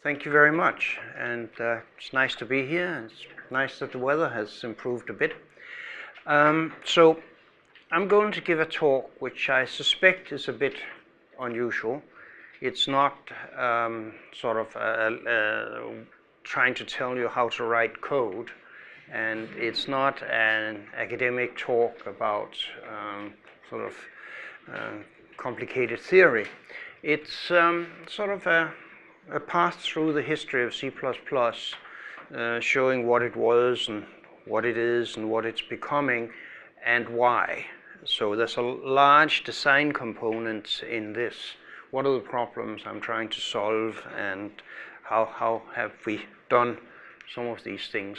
Thank you very much, and it's nice to be here. It's nice that the weather has improved a bit. So I'm going to give a talk which I suspect is a bit unusual. It's not trying to tell you how to write code, and it's not an academic talk about complicated theory. It's sort of a path through the history of C++, showing what it was and what it is and what it's becoming and why. So there's a large design component in this. What are the problems I'm trying to solve, and how have we done some of these things?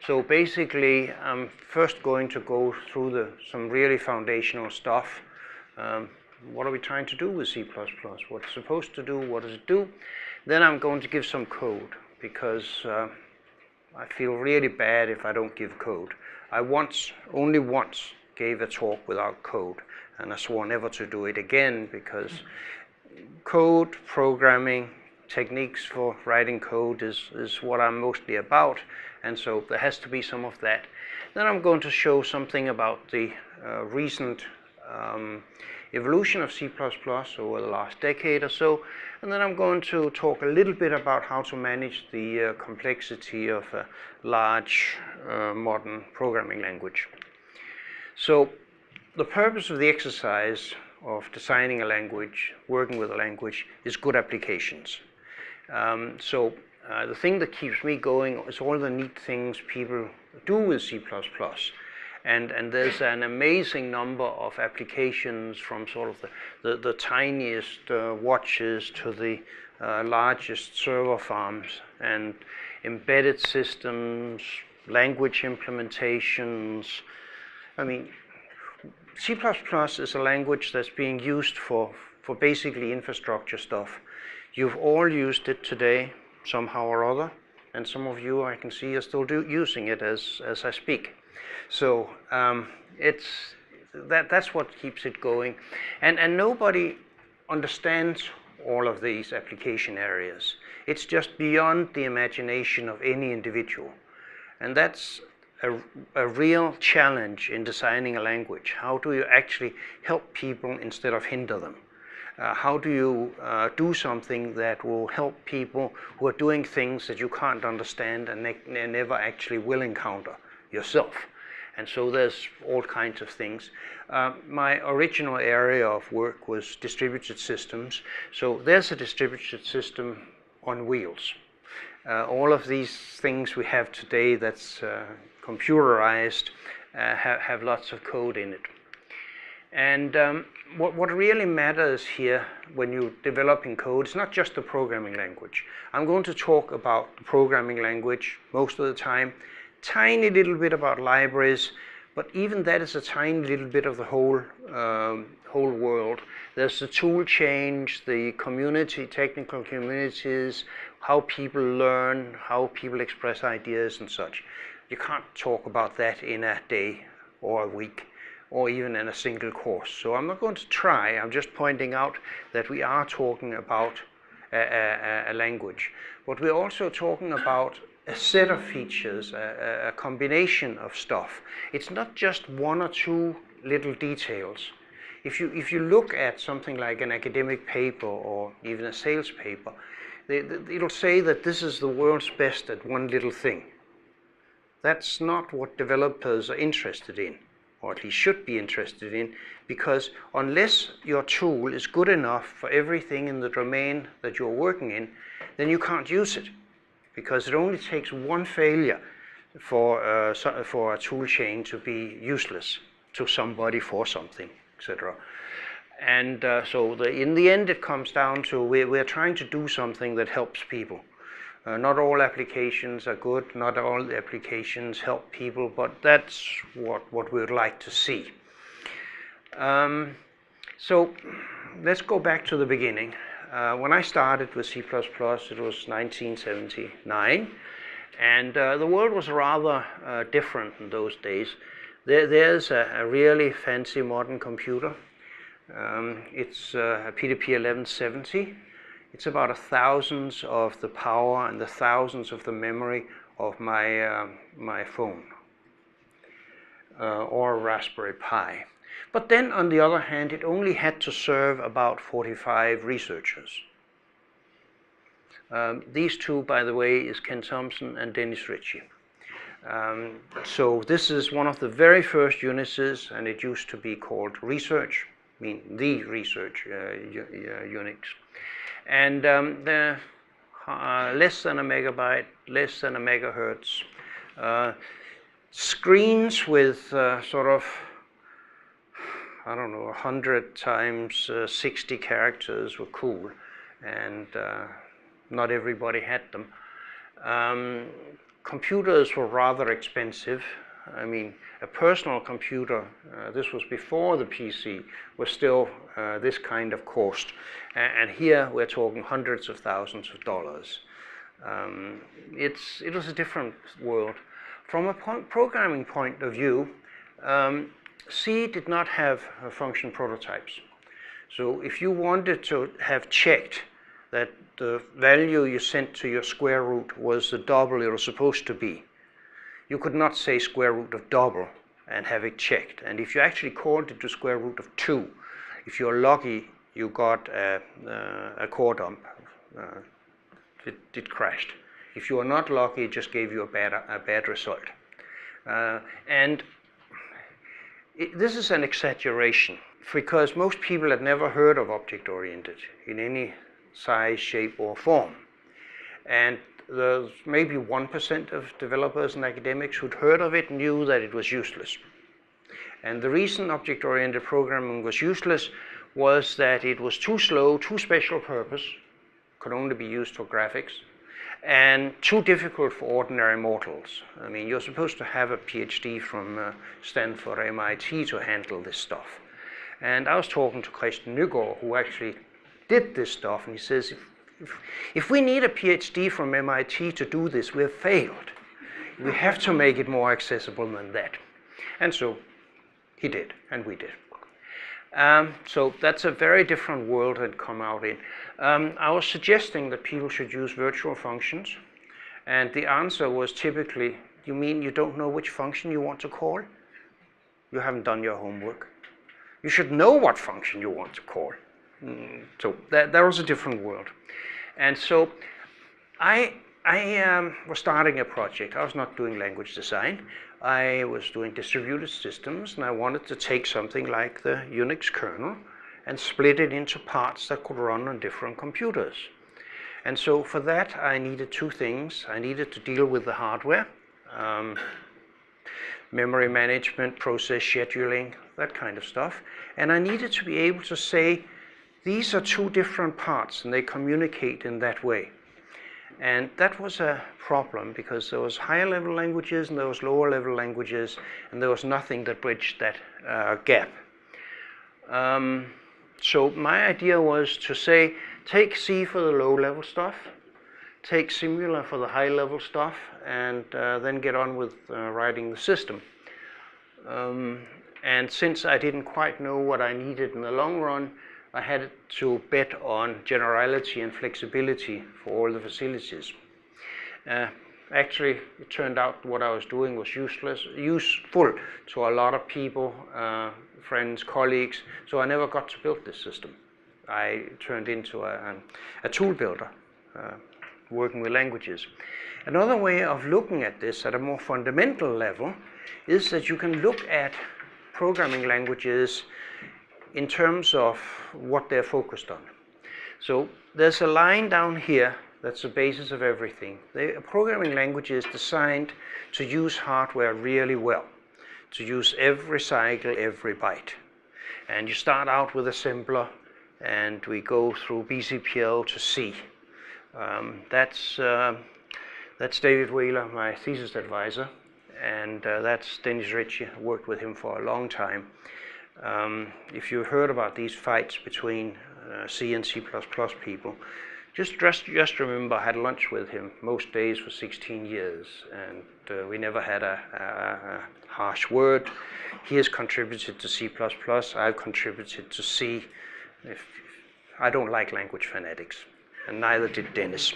So basically, I'm first going to go through some really foundational stuff. What are we trying to do with C++? What's it supposed to do? What does it do? Then I'm going to give some code, because I feel really bad if I don't give code. I only once gave a talk without code, and I swore never to do it again, because code, programming, techniques for writing code is what I'm mostly about, and so there has to be some of that. Then I'm going to show something about the recent evolution of C++ over the last decade or so, and then I'm going to talk a little bit about how to manage the complexity of a large modern programming language. So the purpose of the exercise of designing a language, working with a language, is good applications. The thing that keeps me going is all the neat things people do with C++. And there's an amazing number of applications, from sort of the tiniest watches to the largest server farms, and embedded systems, language implementations. I mean, C++ is a language that's being used for basically infrastructure stuff. You've all used it today, somehow or other, and some of you, I can see, are still using it as I speak. So that's what keeps it going, and nobody understands all of these application areas. It's just beyond the imagination of any individual, and that's a real challenge in designing a language. How do you actually help people instead of hinder them? How do you do something that will help people who are doing things that you can't understand and never actually will encounter yourself? And so there's all kinds of things. My original area of work was distributed systems. So there's a distributed system on wheels. All of these things we have today that's computerized have lots of code in it. And what really matters here when you're developing code is not just the programming language. I'm going to talk about the programming language most of the time, tiny little bit about libraries, but even that is a tiny little bit of the whole world. There's the tool change, the community, technical communities, how people learn, how people express ideas and such. You can't talk about that in a day or a week, or even in a single course. So I'm not going to try. I'm just pointing out that we are talking about a language, but we're also talking about a set of features, a combination of stuff. It's not just one or two little details. If you look at something like an academic paper or even a sales paper, it'll say that this is the world's best at one little thing. That's not what developers are interested in, or at least should be interested in, because unless your tool is good enough for everything in the domain that you're working in, then you can't use it, because it only takes one failure for a tool chain to be useless to somebody for something, etc. And in the end, it comes down to we're trying to do something that helps people. Not all applications are good, not all applications help people, but that's what we would like to see. So let's go back to the beginning. When I started with C++, it was 1979, and the world was rather different in those days. There's a really fancy modern computer. It's a PDP 1170. It's about 1,000th of the power and the 1,000th of the memory of my phone or Raspberry Pi. But then, on the other hand, it only had to serve about 45 researchers. These two, by the way, is Ken Thompson and Dennis Ritchie. So this is one of the very first Unixes, and it used to be called Research, I mean the Research Unix. And they're less than a megabyte, less than a megahertz. Screens with sort of, I don't know, 100 times 60 characters were cool, and not everybody had them. Computers were rather expensive. I mean, a personal computer, this was before the PC, was still this kind of cost. And here we're talking hundreds of thousands of dollars. It was a different world. From a programming point of view, C did not have function prototypes. So if you wanted to have checked that the value you sent to your square root was the double it was supposed to be, you could not say square root of double and have it checked. And if you actually called it to square root of 2, if you're lucky, you got a core dump. It crashed. If you are not lucky, it just gave you a bad result. This is an exaggeration, because most people had never heard of object-oriented in any size, shape, or form. And there's maybe 1% of developers and academics who'd heard of it knew that it was useless. And the reason object-oriented programming was useless was that it was too slow, too special purpose, could only be used for graphics, and too difficult for ordinary mortals. I mean, you're supposed to have a PhD from Stanford or MIT to handle this stuff. And I was talking to Christian Nygaard, who actually did this stuff, and he says, if we need a PhD from MIT to do this, we've failed. We have to make it more accessible than that. And so he did, and we did. So that's a very different world had come out in. I was suggesting that people should use virtual functions, and the answer was typically, you mean you don't know which function you want to call? You haven't done your homework. You should know what function you want to call. So that was a different world. And so I was starting a project. I was not doing language design. I was doing distributed systems, and I wanted to take something like the Unix kernel and split it into parts that could run on different computers. And so for that, I needed two things. I needed to deal with the hardware, memory management, process scheduling, that kind of stuff. And I needed to be able to say, these are two different parts, and they communicate in that way. And that was a problem, because there was higher level languages and there was lower level languages, and there was nothing that bridged that gap. So my idea was to say, take C for the low level stuff, take Simula for the high level stuff, and then get on with writing the system. And since I didn't quite know what I needed in the long run, I had to bet on generality and flexibility for all the facilities. Actually, it turned out what I was doing was useful to a lot of people, friends, colleagues, so I never got to build this system. I turned into a tool builder, working with languages. Another way of looking at this at a more fundamental level is that you can look at programming languages in terms of what they're focused on. So there's a line down here that's the basis of everything. A programming language is designed to use hardware really well, to use every cycle, every byte. And you start out with assembler, and we go through BCPL to C. That's David Wheeler, my thesis advisor, and that's Dennis Ritchie. I worked with him for a long time. If you've heard about these fights between C and C++ people, just remember I had lunch with him most days for 16 years, and we never had a harsh word. He has contributed to C++, I've contributed to C. I don't like language fanatics. and neither did Dennis.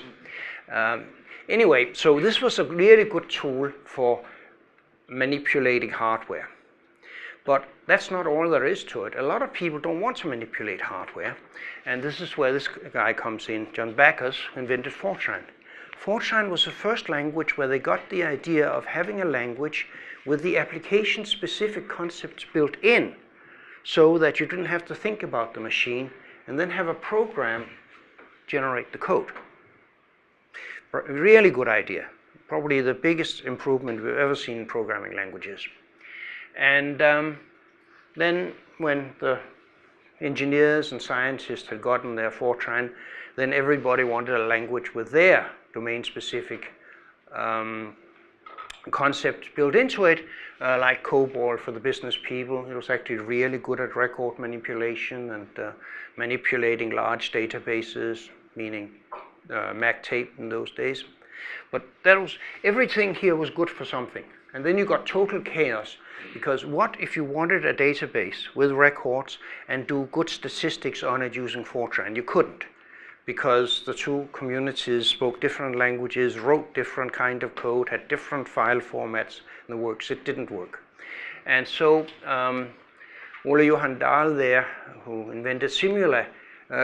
Anyway, so this was a really good tool for manipulating hardware. But that's not all there is to it. A lot of people don't want to manipulate hardware, and this is where this guy comes in. John Backus invented Fortran. Fortran was the first language where they got the idea of having a language with the application-specific concepts built in, so that you didn't have to think about the machine and then have a program generate the code. Really good idea. Probably the biggest improvement we've ever seen in programming languages. And then when the engineers and scientists had gotten their Fortran, then everybody wanted a language with their domain-specific concept built into it, like COBOL for the business people. It was actually really good at record manipulation and manipulating large databases, meaning MAC tape in those days. But that was, everything here was good for something. And then you got total chaos, because what if you wanted a database with records and do good statistics on it using Fortran? You couldn't, because the two communities spoke different languages, wrote different kind of code, had different file formats in the works. It didn't work. And so Ole Johan Dahl there, who invented Simula,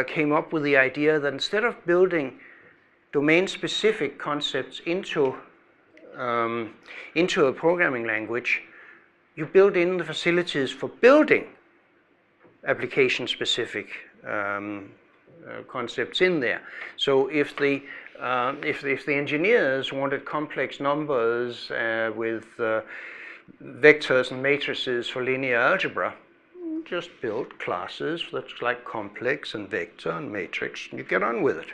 came up with the idea that instead of building domain-specific concepts into a programming language, you build in the facilities for building application-specific concepts in there. So if the engineers wanted complex numbers with vectors and matrices for linear algebra, just build classes that's like complex and vector and matrix, and you get on with it.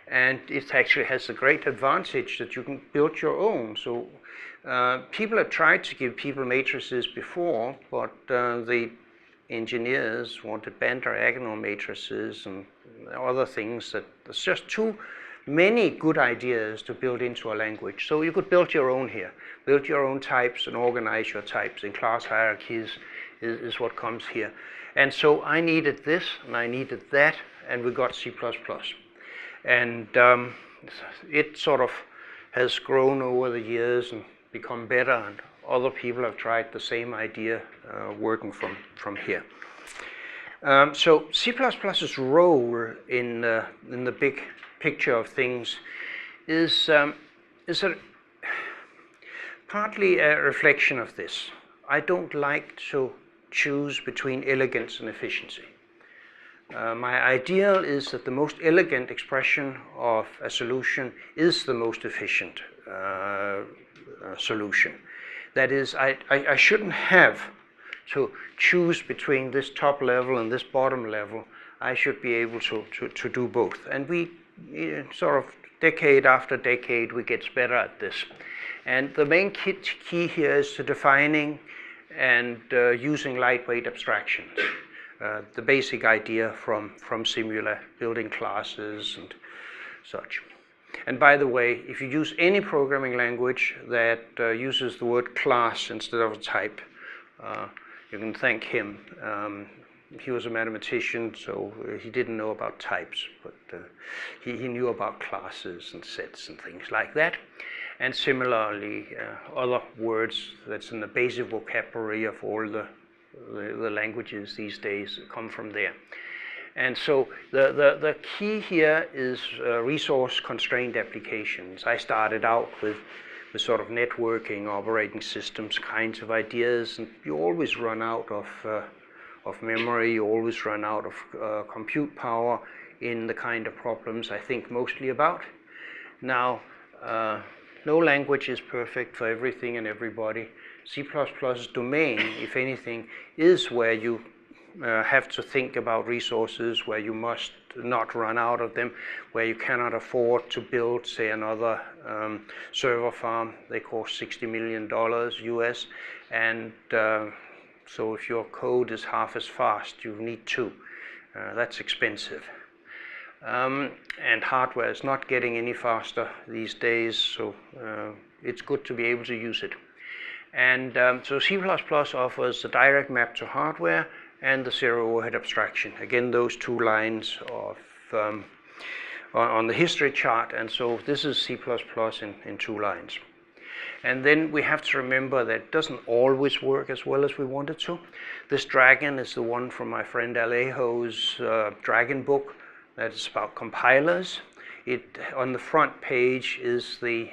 And it actually has a great advantage that you can build your own. So people have tried to give people matrices before, but the engineers wanted band diagonal matrices and other things that there's just too many good ideas to build into a language. So you could build your own here. Build your own types and organize your types in class hierarchies is what comes here. And so I needed this and I needed that, and we got C++. And it sort of has grown over the years and become better, and other people have tried the same idea working from here. So C++'s role in the big picture of things is partly a reflection of this. I don't like to choose between elegance and efficiency. My ideal is that the most elegant expression of a solution is the most efficient solution. That is, I shouldn't have to choose between this top level and this bottom level. I should be able to do both. And we sort of decade after decade we get better at this. And the main key here is to defining and using lightweight abstractions. The basic idea from Simula, building classes and such. And by the way, if you use any programming language that uses the word class instead of a type, you can thank him. He was a mathematician, so he didn't know about types, but he knew about classes and sets and things like that. And similarly, other words that's in the basic vocabulary of all the languages these days come from there. And so the key here is resource-constrained applications. I started out with sort of networking, operating systems kinds of ideas, and you always run out of memory, you always run out of compute power in the kind of problems I think mostly about. Now, no language is perfect for everything and everybody. C++'s domain, if anything, is where you have to think about resources, where you must not run out of them, where you cannot afford to build, say, another server farm. They cost $60 million US, and so if your code is half as fast, you need two. That's expensive. And hardware is not getting any faster these days, so it's good to be able to use it. And so C++ offers the direct map to hardware and the zero overhead abstraction. Again, those two lines on the history chart, and so this is C++ in 2 lines. And then we have to remember that it doesn't always work as well as we want it to. This dragon is the one from my friend Alejo's Dragon book that is about compilers. On the front page is the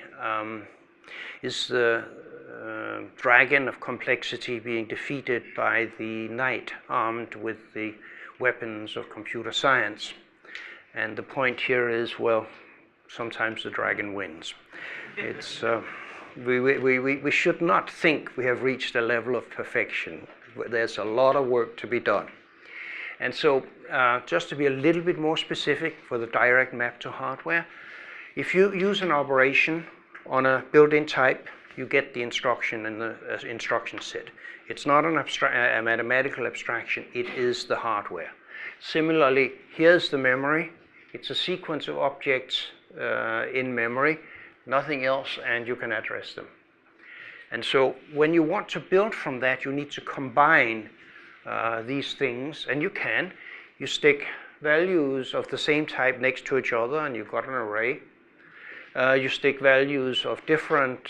dragon of complexity being defeated by the knight armed with the weapons of computer science. And the point here is, well, sometimes the dragon wins. It's we should not think we have reached a level of perfection. There's a lot of work to be done. And so just to be a little bit more specific for the direct map to hardware, if you use an operation on a built-in type, you get the instruction in the instruction set. It's not a mathematical abstraction, it is the hardware. Similarly, here's the memory. It's a sequence of objects in memory, nothing else, and you can address them. And so when you want to build from that, you need to combine these things, and you can. You stick values of the same type next to each other, and you've got an array. You stick values of different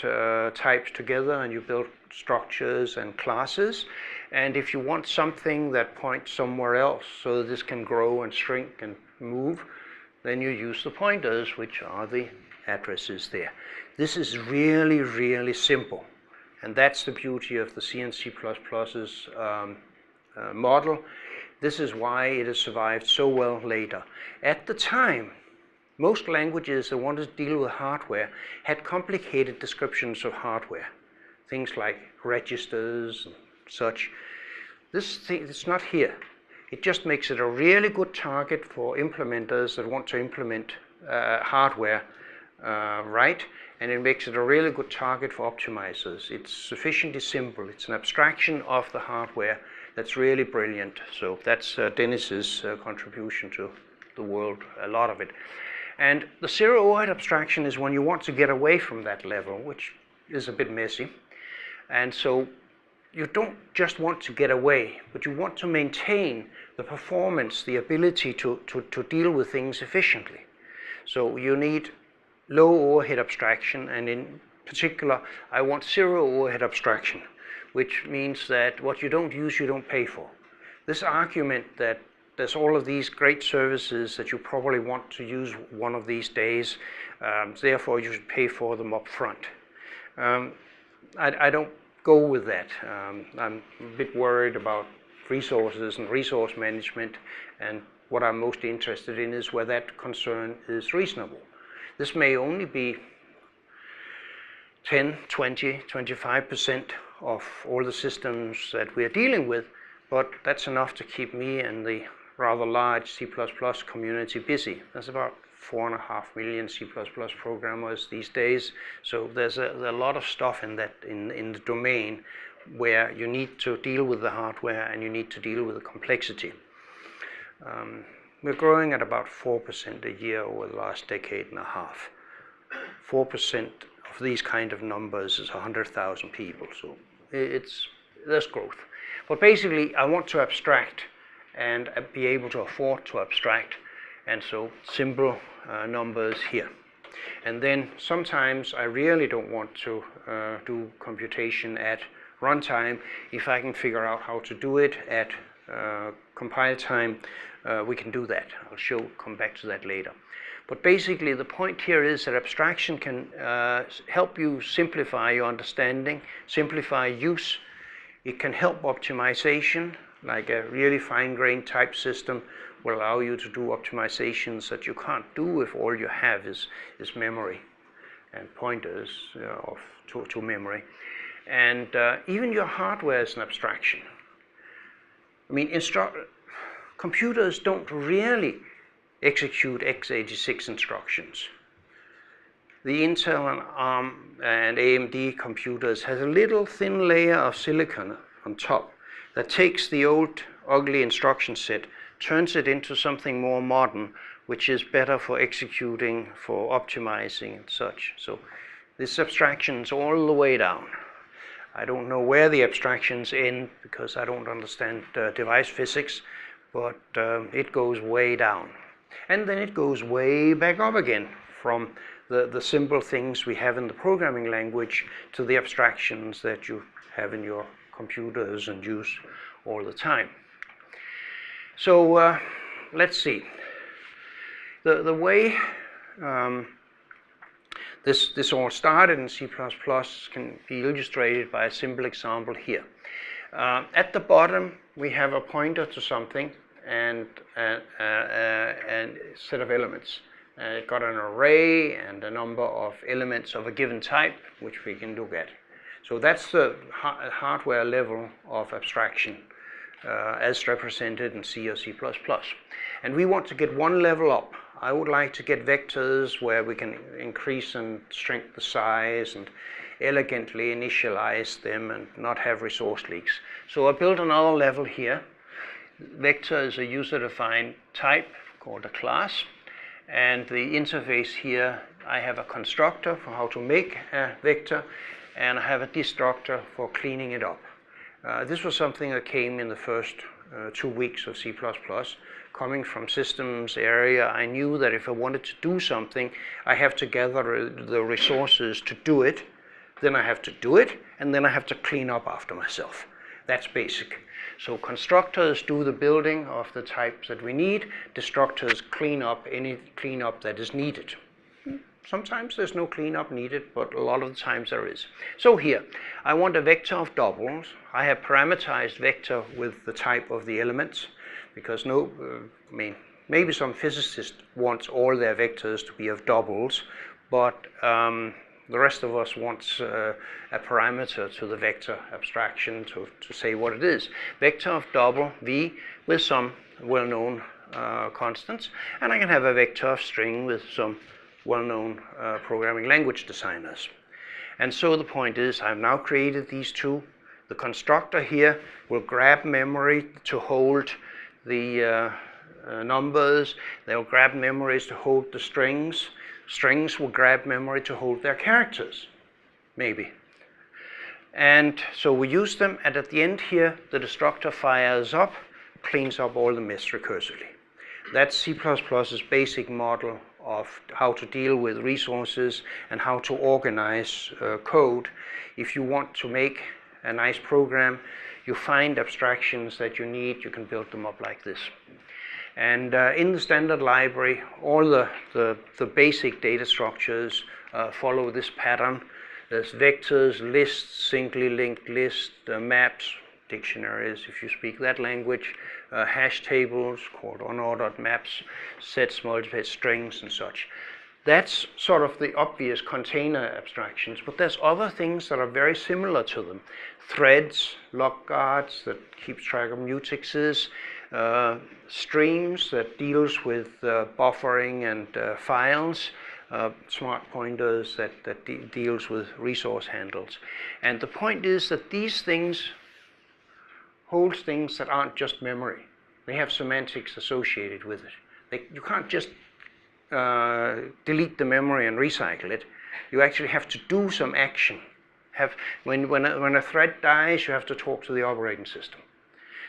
types together, and you build structures and classes. And if you want something that points somewhere else, so this can grow and shrink and move, then you use the pointers, which are the addresses there. This is really, really simple. And that's the beauty of the C and C++'s model. This is why it has survived so well later. At the time, most languages that wanted to deal with hardware had complicated descriptions of hardware. Things like registers and such. This thing, it's not here. It just makes it a really good target for implementers that want to implement hardware right, and it makes it a really good target for optimizers. It's sufficiently simple. It's an abstraction of the hardware that's really brilliant. So that's Dennis's contribution to the world, a lot of it. And the zero overhead abstraction is when you want to get away from that level, which is a bit messy. And so you don't just want to get away, but you want to maintain the performance, the ability to deal with things efficiently. So you need low overhead abstraction, and in particular, I want zero overhead abstraction, which means that what you don't use, you don't pay for. This argument that there's all of these great services that you probably want to use one of these days, therefore you should pay for them up front. I don't go with that. I'm a bit worried about resources and resource management, and what I'm most interested in is where that concern is reasonable. This may only be 10, 20, 25% of all the systems that we're dealing with, but that's enough to keep me and the rather large C++ community busy. There's about 4.5 million C++ programmers these days, so there's a lot of stuff in the domain where you need to deal with the hardware and you need to deal with the complexity. We're growing at about 4% a year over the last decade and a half. 4% of these kind of numbers is 100,000 people, so there's growth. But basically, I want to abstract and be able to afford to abstract, and so simple numbers here. And then sometimes I really don't want to do computation at runtime. If I can figure out how to do it at compile time, we can do that. I'll come back to that later. But basically the point here is that abstraction can help you simplify your understanding, simplify use. It can help optimization, like a really fine-grained type system will allow you to do optimizations that you can't do if all you have is memory and pointers to memory. And even your hardware is an abstraction. I mean, computers don't really execute x86 instructions. The Intel and ARM and AMD computers has a little thin layer of silicon on top that takes the old ugly instruction set, turns it into something more modern, which is better for executing, for optimizing and such. So this abstraction's all the way down. I don't know where the abstractions end because I don't understand device physics, but it goes way down. And then it goes way back up again from the simple things we have in the programming language to the abstractions that you have in your computers and use all the time. So let's see. The way this all started in C++ can be illustrated by a simple example here. At the bottom we have a pointer to something and a set of elements. It got an array and a number of elements of a given type, which we can look at. So that's the hardware level of abstraction as represented in C or C++. And we want to get one level up. I would like to get vectors where we can increase and shrink the size and elegantly initialize them and not have resource leaks. So I built another level here. Vector is a user-defined type called a class. And the interface here, I have a constructor for how to make a vector, and I have a destructor for cleaning it up. This was something that came in the first 2 weeks of C++. Coming from systems area, I knew that if I wanted to do something, I have to gather the resources to do it, then I have to do it, and then I have to clean up after myself. That's basic. So constructors do the building of the types that we need. Destructors clean up any cleanup that is needed. Sometimes there's no cleanup needed, but a lot of the times there is. So here, I want a vector of doubles. I have parameterized vector with the type of the elements, because maybe some physicist wants all their vectors to be of doubles, but the rest of us wants a parameter to the vector abstraction to say what it is. Vector of double v with some well-known constants, and I can have a vector of string with some well-known programming language designers. And so the point is, I've now created these two. The constructor here will grab memory to hold the numbers. They'll grab memories to hold the strings. Strings will grab memory to hold their characters, maybe. And so we use them, and at the end here, the destructor fires up, cleans up all the mess recursively. That's C++'s basic model of how to deal with resources and how to organize code. If you want to make a nice program, you find abstractions that you need, you can build them up like this. And in the standard library, all the basic data structures follow this pattern. There's vectors, lists, singly linked lists, maps, dictionaries if you speak that language, hash tables called unordered maps, sets, multiple strings and such. That's sort of the obvious container abstractions, but there's other things that are very similar to them. Threads, lock guards that keeps track of mutexes, streams that deals with buffering and files, smart pointers that deals with resource handles. And the point is that these things hold things that aren't just memory. They have semantics associated with it. You can't just delete the memory and recycle it. You actually have to do some action. When a thread dies, you have to talk to the operating system.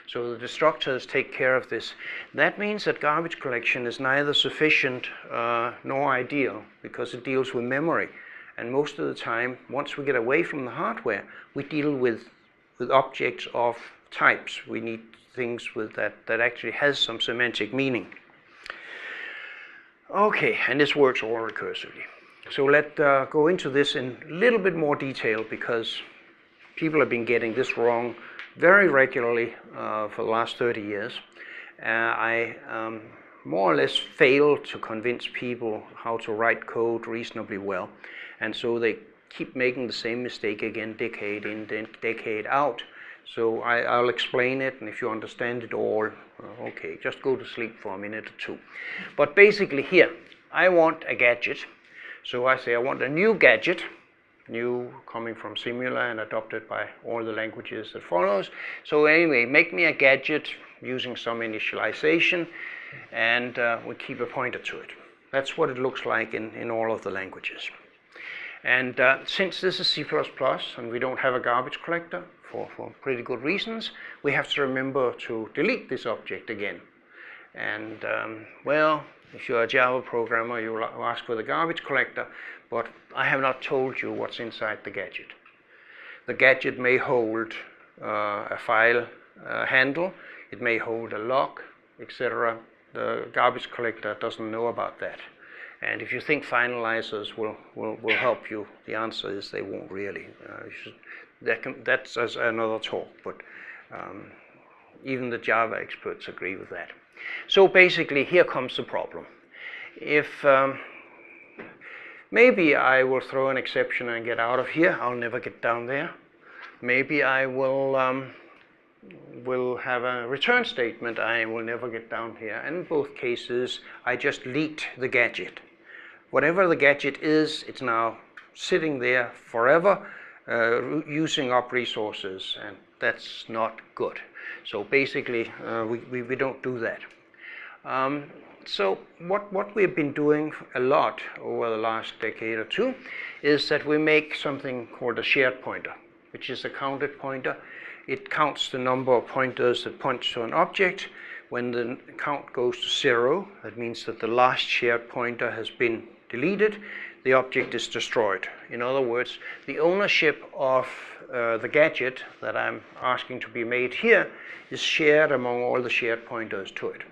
So the destructors take care of this. That means that garbage collection is neither sufficient nor ideal, because it deals with memory. And most of the time, once we get away from the hardware, we deal with objects of types. We need things with that actually has some semantic meaning. Okay, and this works all recursively. So let's go into this in a little bit more detail, because people have been getting this wrong very regularly for the last 30 years. I more or less failed to convince people how to write code reasonably well, and so they keep making the same mistake again, decade in, decade out. So I'll explain it, and if you understand it all, okay, just go to sleep for a minute or two. But basically here, I want a gadget. So I say I want a new gadget, new coming from Simula and adopted by all the languages that follows. So anyway, make me a gadget using some initialization, and we keep a pointer to it. That's what it looks like in all of the languages. And since this is C++ and we don't have a garbage collector for pretty good reasons, we have to remember to delete this object again. And well, If you're a Java programmer, you will ask for the garbage collector, but I have not told you what's inside the gadget. The gadget may hold a file handle, it may hold a lock, etc. The garbage collector doesn't know about that. And if you think finalizers will help you, the answer is they won't really. That's another talk, but even the Java experts agree with that. So basically, here comes the problem. If maybe I will throw an exception and get out of here, I'll never get down there. Maybe I will have a return statement, I will never get down here. And in both cases, I just leaked the gadget. Whatever the gadget is, it's now sitting there forever, using up resources, and that's not good. So basically, we don't do that. So what we've been doing a lot over the last decade or two is that we make something called a shared pointer, which is a counted pointer. It counts the number of pointers that point to an object. When the count goes to 0, that means that the last shared pointer has been deleted, the object is destroyed. In other words, the ownership of the gadget that I'm asking to be made here is shared among all the shared pointers to it.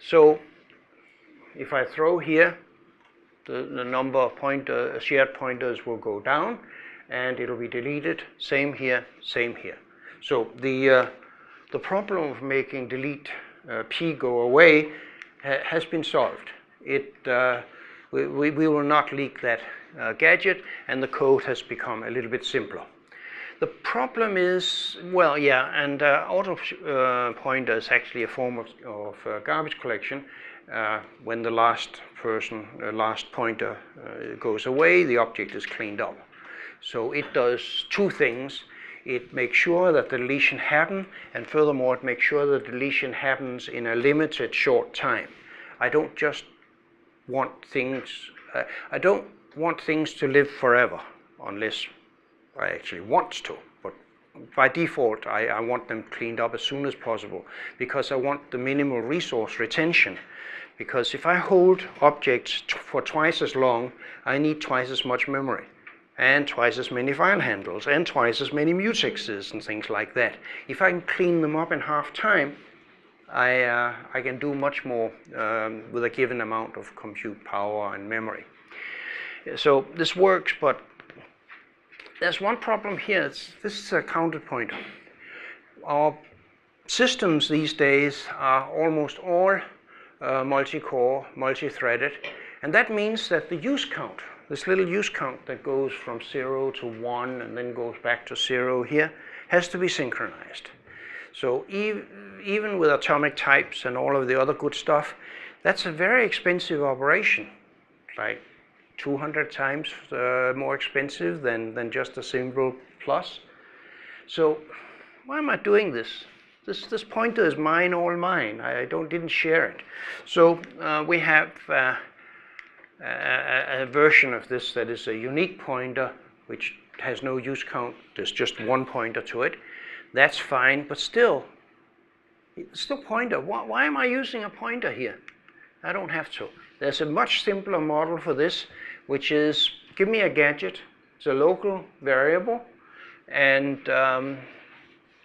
So if I throw here, the number of shared pointers will go down, and it'll be deleted. Same here, same here. So the problem of making delete p go away has been solved. We will not leak that gadget, and the code has become a little bit simpler. The problem is, well, yeah, and auto pointer is actually a form of garbage collection. When the last pointer goes away, the object is cleaned up. So it does two things. It makes sure that the deletion happens, and furthermore, it makes sure the deletion happens in a limited short time. I don't just want things, I don't want things to live forever, unless I actually want to. But by default, I want them cleaned up as soon as possible, because I want the minimal resource retention. Because if I hold objects for twice as long, I need twice as much memory, and twice as many file handles, and twice as many mutexes and things like that. If I can clean them up in half time, I can do much more with a given amount of compute power and memory. So this works, but there's one problem here. This is a counted pointer. Our systems these days are almost all multi-core, multi-threaded, and that means that the use count, this little use count that goes from 0 to 1 and then goes back to 0 here, has to be synchronized. So even with atomic types and all of the other good stuff, that's a very expensive operation, like 200 times more expensive than just a simple plus. So why am I doing this? This pointer is mine, all mine. I didn't share it. So we have a version of this that is a unique pointer, which has no use count. There's just one pointer to it. That's fine, but still, it's still pointer. Why am I using a pointer here? I don't have to. There's a much simpler model for this, which is give me a gadget. It's a local variable, and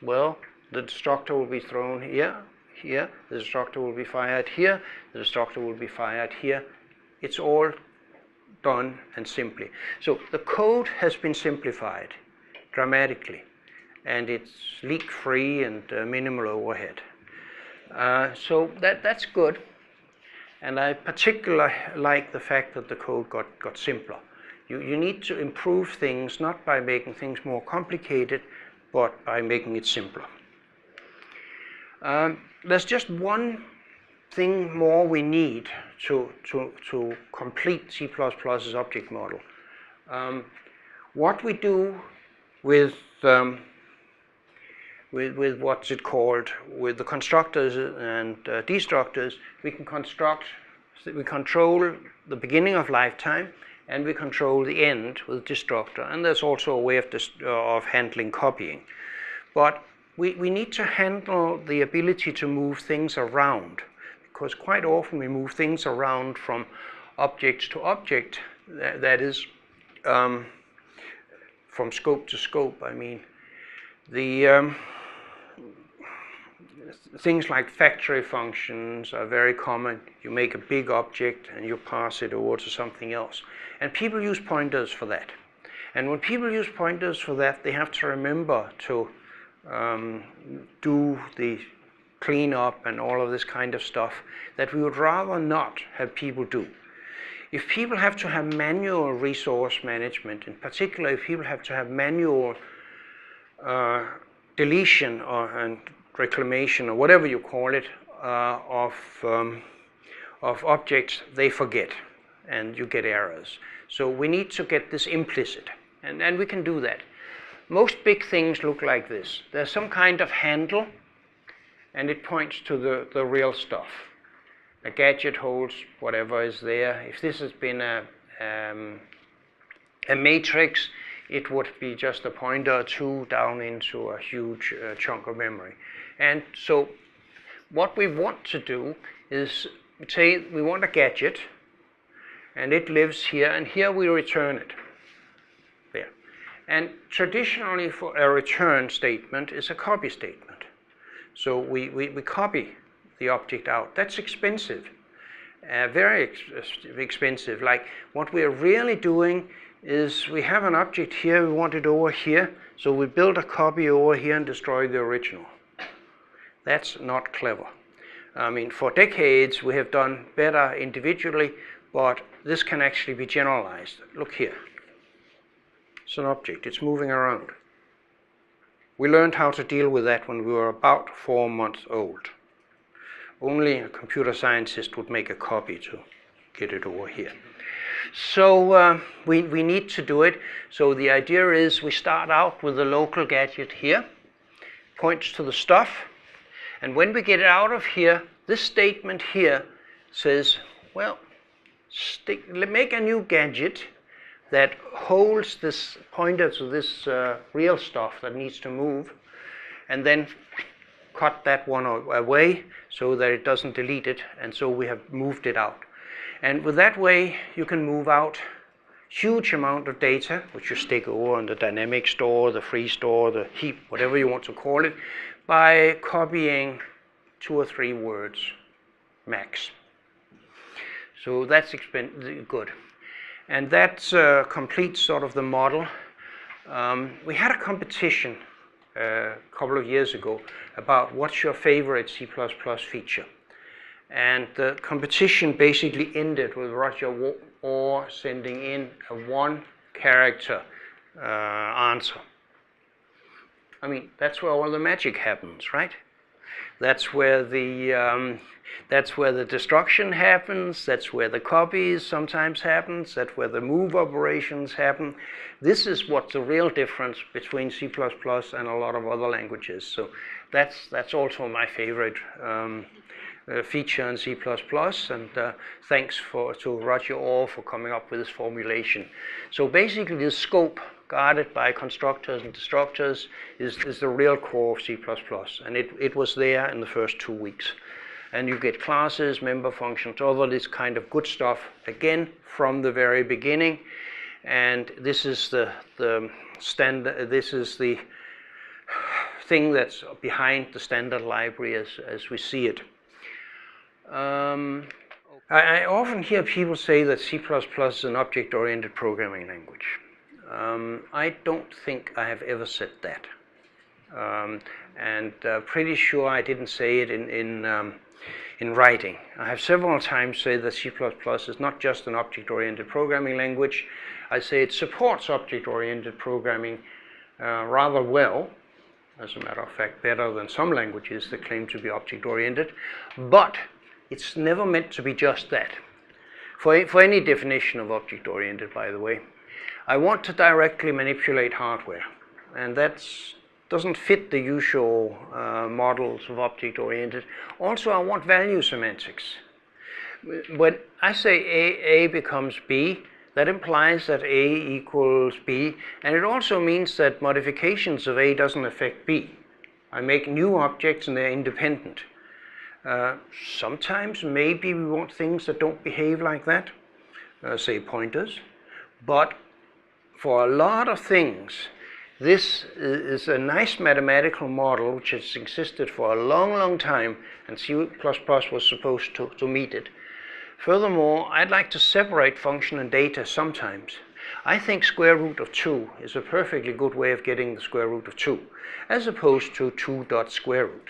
well, the destructor will be thrown here. The destructor will be fired here. The destructor will be fired here. It's all done and simply. So the code has been simplified dramatically, and it's leak-free and minimal overhead. So that's good. And I particularly like the fact that the code got simpler. You need to improve things not by making things more complicated, but by making it simpler. There's just one thing more we need to complete C++'s object model. What we do with what's it called, with the constructors and destructors, we control the beginning of lifetime, and we control the end with destructor. And there's also a way of handling copying. But we need to handle the ability to move things around, because quite often we move things around from object to object, that is, from scope to scope. I mean, the things like factory functions are very common. You make a big object and you pass it over to something else. And people use pointers for that. And when people use pointers for that, they have to remember to do the cleanup and all of this kind of stuff that we would rather not have people do. If people have to have manual resource management, in particular if people have to have manual deletion and reclamation or whatever you call it of objects, they forget and you get errors. So we need to get this implicit, and we can do that. Most big things look like this. There's some kind of handle and it points to the real stuff. A gadget holds whatever is there. If this has been a matrix, it would be just a pointer or two down into a huge chunk of memory. And so what we want to do is say we want a gadget and it lives here, and here we return it. There. And traditionally for a return statement is a copy statement. So we copy the object out. That's expensive, very expensive. Like what we're really doing is we have an object here, we want it over here, so we build a copy over here and destroy the original. That's not clever. I mean, for decades we have done better individually, but this can actually be generalized. Look here. It's an object, it's moving around. We learned how to deal with that when we were about 4 months old. Only a computer scientist would make a copy to get it over here. So we need to do it. So the idea is we start out with the local gadget here, points to the stuff, and when we get it out of here, this statement here says, well, make a new gadget that holds this pointer to this real stuff that needs to move, and then cut that one away so that it doesn't delete it, and so we have moved it out. And with that way you can move out huge amount of data, which you stick over on the dynamic store, the free store, the heap, whatever you want to call it, by copying 2 or 3 words max. So that's good. And that completes sort of the model. We had a competition a couple of years ago about what's your favorite C++ feature. And the competition basically ended with Roger Orr sending in a 1-character answer. I mean, that's where all the magic happens, right? That's where the destruction happens, that's where the copies sometimes happens, that's where the move operations happen. This is what's the real difference between C++ and a lot of other languages. So that's also my favorite feature in C++, and thanks to Roger Orr for coming up with this formulation. So basically the scope guarded by constructors and destructors is the real core of C++, and it was there in the first 2 weeks. And you get classes, member functions, all of this kind of good stuff, again, from the very beginning. And this is the standard, this is the thing that's behind the standard library as we see it. I often hear people say that C++ is an object-oriented programming language. I don't think I have ever said that. And pretty sure I didn't say it in writing. I have several times said that C++ is not just an object-oriented programming language. I say it supports object-oriented programming rather well, as a matter of fact, better than some languages that claim to be object-oriented, but it's never meant to be just that. For any definition of object-oriented, by the way, I want to directly manipulate hardware, and that doesn't fit the usual models of object-oriented. Also, I want value semantics. When I say A becomes B, that implies that A equals B, and it also means that modifications of A doesn't affect B. I make new objects and they're independent. Sometimes maybe we want things that don't behave like that, say pointers, but for a lot of things, this is a nice mathematical model which has existed for a long, long time, and C++ was supposed to meet it. Furthermore, I'd like to separate function and data sometimes. I think square root of 2 is a perfectly good way of getting the square root of 2, as opposed to 2 dot square root.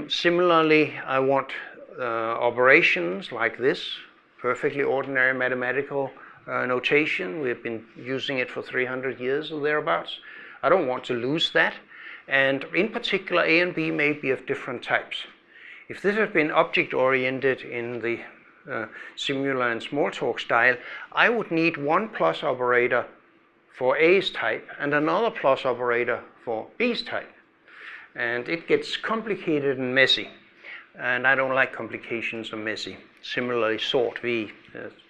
Similarly, I want operations like this, perfectly ordinary mathematical notation. We've been using it for 300 years or thereabouts. I don't want to lose that. And in particular, A and B may be of different types. If this had been object-oriented in the Simula and Smalltalk style, I would need one plus operator for A's type and another plus operator for B's type. And it gets complicated and messy. And I don't like complications or messy. Similarly, sort V,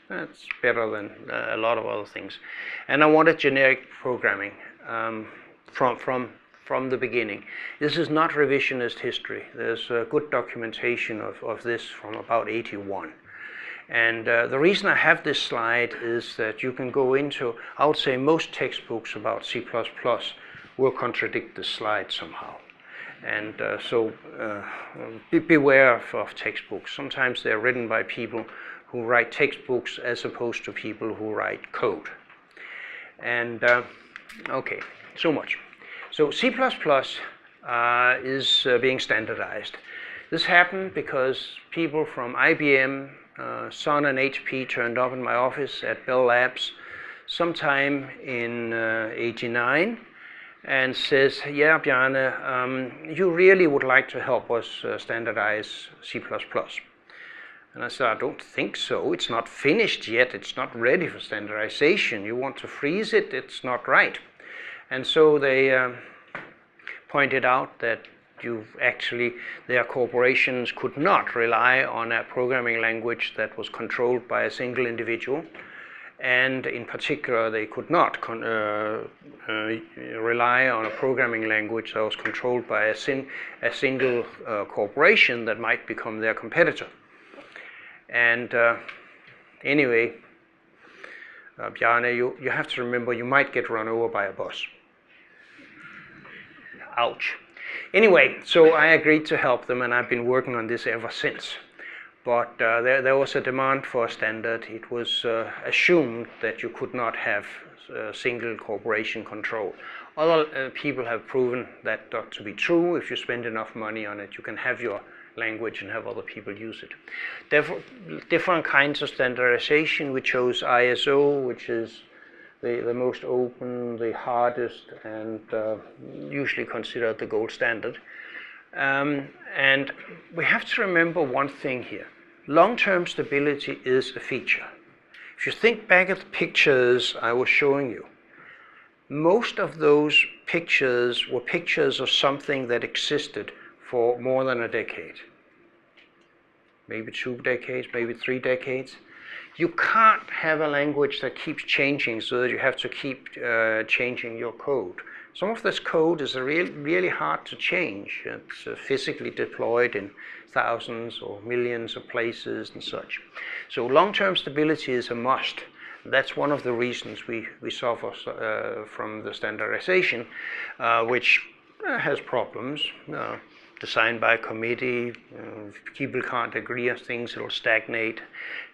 that's better than a lot of other things. And I wanted generic programming from the beginning. This is not revisionist history. There's good documentation of this from about 81. And the reason I have this slide is that you can go into, I would say most textbooks about C++ will contradict this slide somehow. And so beware of textbooks. Sometimes they're written by people who write textbooks as opposed to people who write code. And okay, so much. So C++ is being standardized. This happened because people from IBM, Sun and HP turned up in my office at Bell Labs sometime in '89 and says, yeah, Bjarne, you really would like to help us standardize C++. And I said, I don't think so. It's not finished yet. It's not ready for standardization. You want to freeze it? It's not right. And so they pointed out that their corporations could not rely on a programming language that was controlled by a single individual. And in particular, they could not rely on a programming language that was controlled by a single corporation that might become their competitor. And anyway, Bjarne, you have to remember you might get run over by a bus. Ouch. Anyway, so I agreed to help them, and I've been working on this ever since. But there was a demand for a standard. It was assumed that you could not have single corporation control. Other people have proven that not to be true. If you spend enough money on it, you can have your language and have other people use it. Different kinds of standardization. We chose ISO, which is the most open, the hardest, and usually considered the gold standard. And we have to remember one thing here. Long-term stability is a feature. If you think back at the pictures I was showing you, most of those pictures were pictures of something that existed for more than a decade. Maybe 2 decades, maybe 3 decades. You can't have a language that keeps changing so that you have to keep changing your code. Some of this code is really hard to change. It's physically deployed in thousands or millions of places and such. So long-term stability is a must. That's one of the reasons we suffer from the standardization, which has problems. Designed by committee, people can't agree on things, it'll stagnate.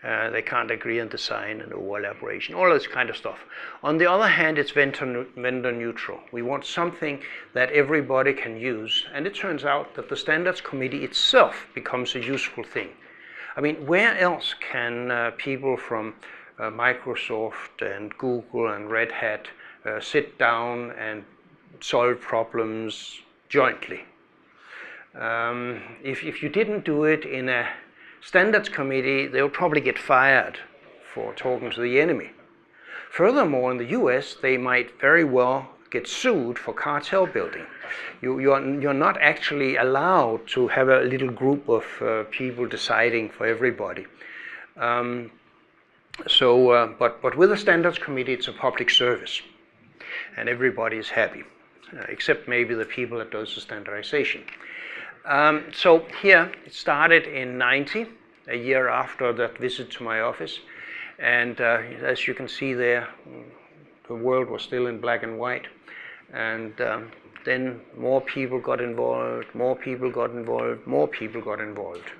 They can't agree on design and over-elaboration, all this kind of stuff. On the other hand, it's vendor neutral. We want something that everybody can use, and it turns out that the standards committee itself becomes a useful thing. I mean, where else can people from Microsoft and Google and Red Hat sit down and solve problems jointly? If you didn't do it in a standards committee, they would probably get fired for talking to the enemy. Furthermore, in the US, they might very well get sued for cartel building. You're not actually allowed to have a little group of people deciding for everybody. But with a standards committee, it's a public service, and everybody is happy, except maybe the people that does the standardization. So here it started in 90, a year after that visit to my office. And as you can see there, the world was still in black and white. And then more people got involved, more people got involved, more people got involved.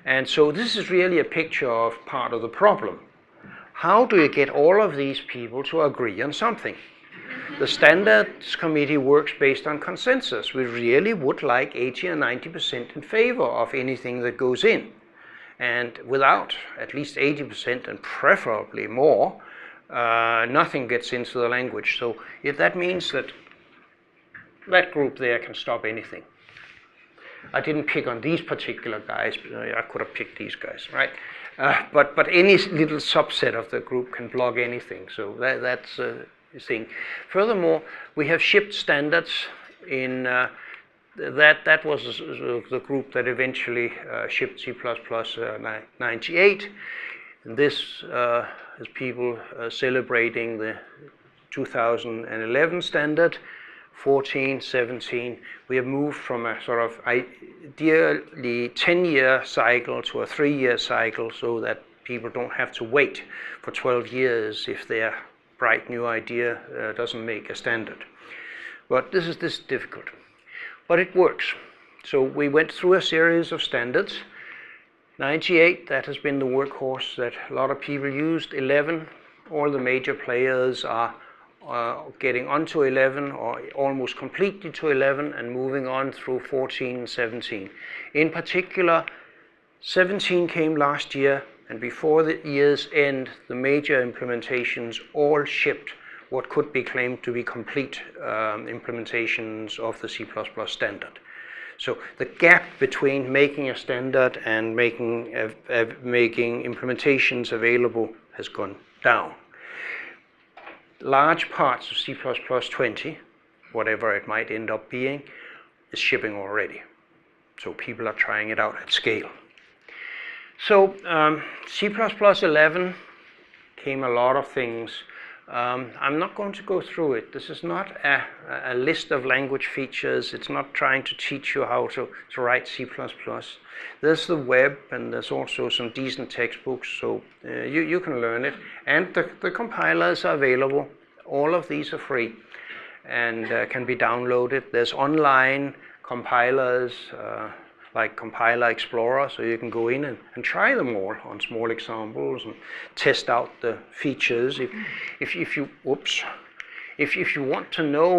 And so this is really a picture of part of the problem. How do you get all of these people to agree on something? The standards committee works based on consensus. We really would like 80 or 90% in favor of anything that goes in. And without at least 80% and preferably more, nothing gets into the language. So if that means that that group there can stop anything. I didn't pick on these particular guys, but I could have picked these guys, right? But any little subset of the group can block anything. So that's the thing. Furthermore, we have shipped standards in that was the group that eventually shipped C++ 98. And this is people celebrating the 2011 standard, 14, 17. We have moved from a sort of ideally 10-year cycle to a 3-year cycle so that people don't have to wait for 12 years if their bright new idea doesn't make a standard. But this is difficult. But it works. So we went through a series of standards. 98, that has been the workhorse that a lot of people used. 11, all the major players are getting onto 11 or almost completely to 11 and moving on through 14 and 17. In particular, 17 came last year, and before the year's end, the major implementations all shipped what could be claimed to be complete implementations of the C++ standard. So the gap between making a standard and making implementations available has gone down. Large parts of C++ 20, whatever it might end up being, is shipping already. So people are trying it out at scale. So C++ 11 came a lot of things. I'm not going to go through it. This is not a list of language features. It's not trying to teach you how to write C++. There's the web, and there's also some decent textbooks, so you can learn it. And the compilers are available. All of these are free and can be downloaded. There's online compilers like Compiler Explorer, so you can go in and try them all on small examples and test out the features. If you want to know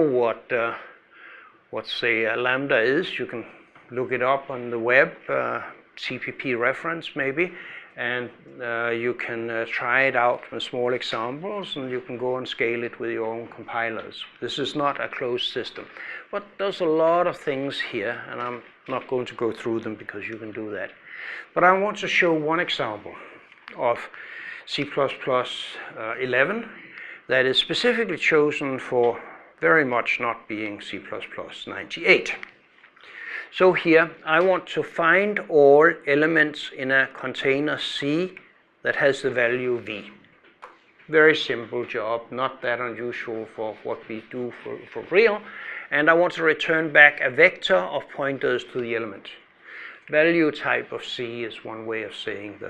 what say a lambda is, you can look it up on the web, CPP reference maybe, and you can try it out with small examples, and you can go and scale it with your own compilers. This is not a closed system, but there's a lot of things here, and I'm not going to go through them because you can do that. But I want to show one example of C++ 11 that is specifically chosen for very much not being C++ 98. So here I want to find all elements in a container C that has the value v. Very simple job, not that unusual for what we do for real. And I want to return back a vector of pointers to the element. Value type of C is one way of saying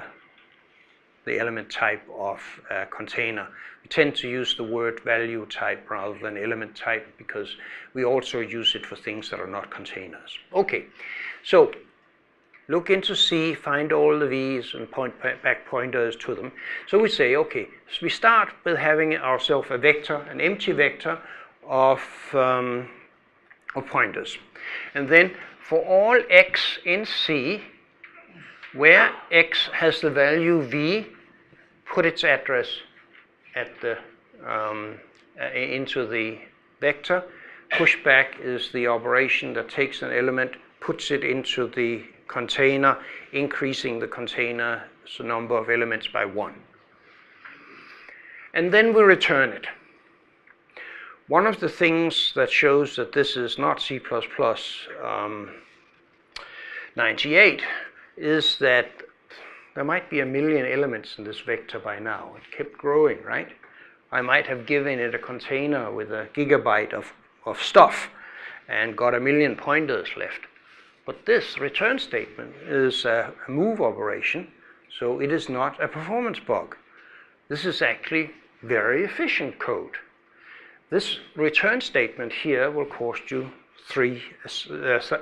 the element type of a container. We tend to use the word value type rather than element type because we also use it for things that are not containers. Okay, so look into C, find all the V's and point back pointers to them. So we say, okay, so we start with having ourselves a vector, an empty vector of pointers. And then for all x in C, where x has the value v, put its address at the into the vector. Pushback is the operation that takes an element, puts it into the container, increasing the container's number of elements by 1. And then we return it. One of the things that shows that this is not C++ 98 is that there might be 1 million elements in this vector by now. It kept growing, right? I might have given it a container with a gigabyte of stuff and got 1 million pointers left. But this return statement is a move operation, so it is not a performance bug. This is actually very efficient code. This return statement here will cost you 3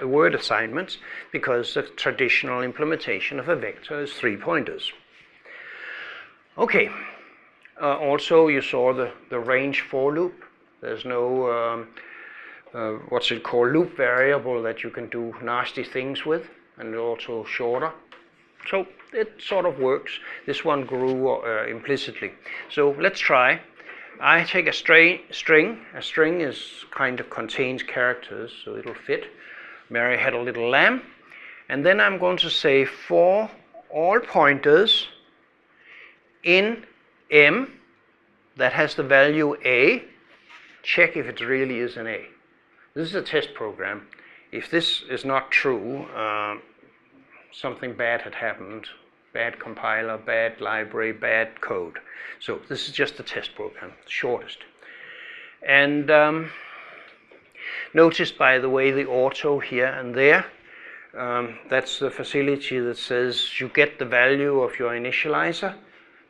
word assignments because the traditional implementation of a vector is 3 pointers. Okay, also you saw the range for loop. There's no what's it called, loop variable that you can do nasty things with, and also shorter. So it sort of works. This one grew implicitly. So let's try. I take a string. A string is kind of contains characters, so it'll fit. Mary had a little lamb. And then I'm going to say for all pointers in M that has the value A, check if it really is an A. This is a test program. If this is not true, something bad had happened. Bad compiler, bad library, bad code. So this is just a test program, the shortest. And notice, by the way, the auto here and there. That's the facility that says you get the value of your initializer.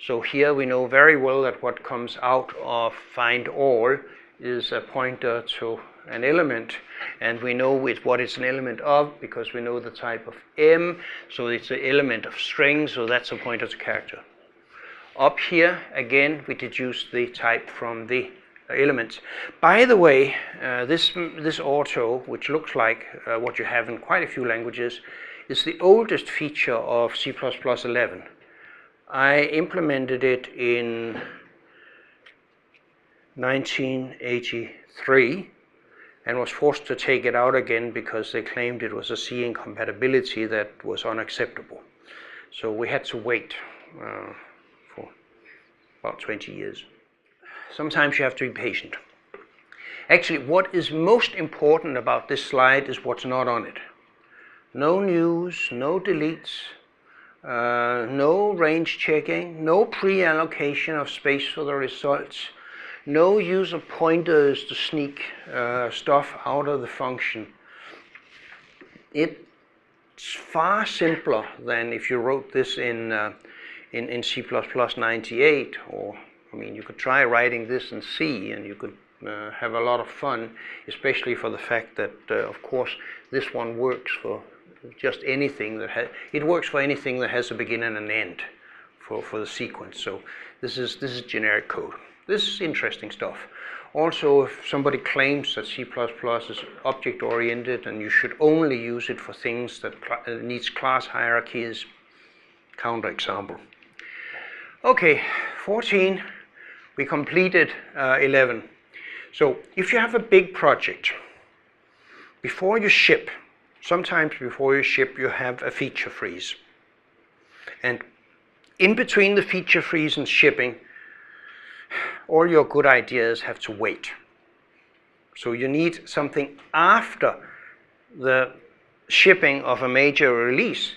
So here we know very well that what comes out of find all is a pointer to an element, and we know what it's an element of because we know the type of M, so it's an element of string, so that's a pointer to character. Up here, again, we deduce the type from the elements. By the way, this auto, which looks like what you have in quite a few languages, is the oldest feature of C++ 11. I implemented it in 1983 and was forced to take it out again because they claimed it was a C incompatibility that was unacceptable. So we had to wait for about 20 years. Sometimes you have to be patient. Actually, what is most important about this slide is what's not on it. No news, no deletes, no range checking, no pre-allocation of space for the results, no use of pointers to sneak stuff out of the function. It's far simpler than if you wrote this in C++ 98, or I mean, you could try writing this in C and you could have a lot of fun, especially for the fact that, of course, this one works for just anything that has, it works for anything that has a beginning and an end for the sequence. So this is generic code. This is interesting stuff. Also, if somebody claims that C++ is object-oriented and you should only use it for things that needs class hierarchies, counterexample. Okay, 14, we completed 11. So if you have a big project, before you ship, sometimes before you ship you have a feature freeze. And in between the feature freeze and shipping, all your good ideas have to wait. So you need something after the shipping of a major release.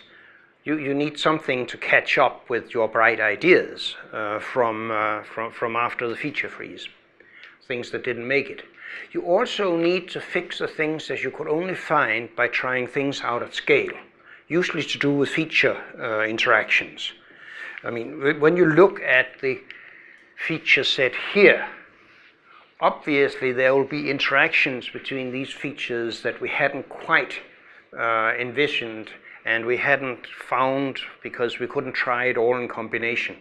You need something to catch up with your bright ideas from after the feature freeze, things that didn't make it. You also need to fix the things that you could only find by trying things out at scale, usually to do with feature interactions. I mean, when you look at the feature set here, obviously there will be interactions between these features that we hadn't quite envisioned and we hadn't found because we couldn't try it all in combination.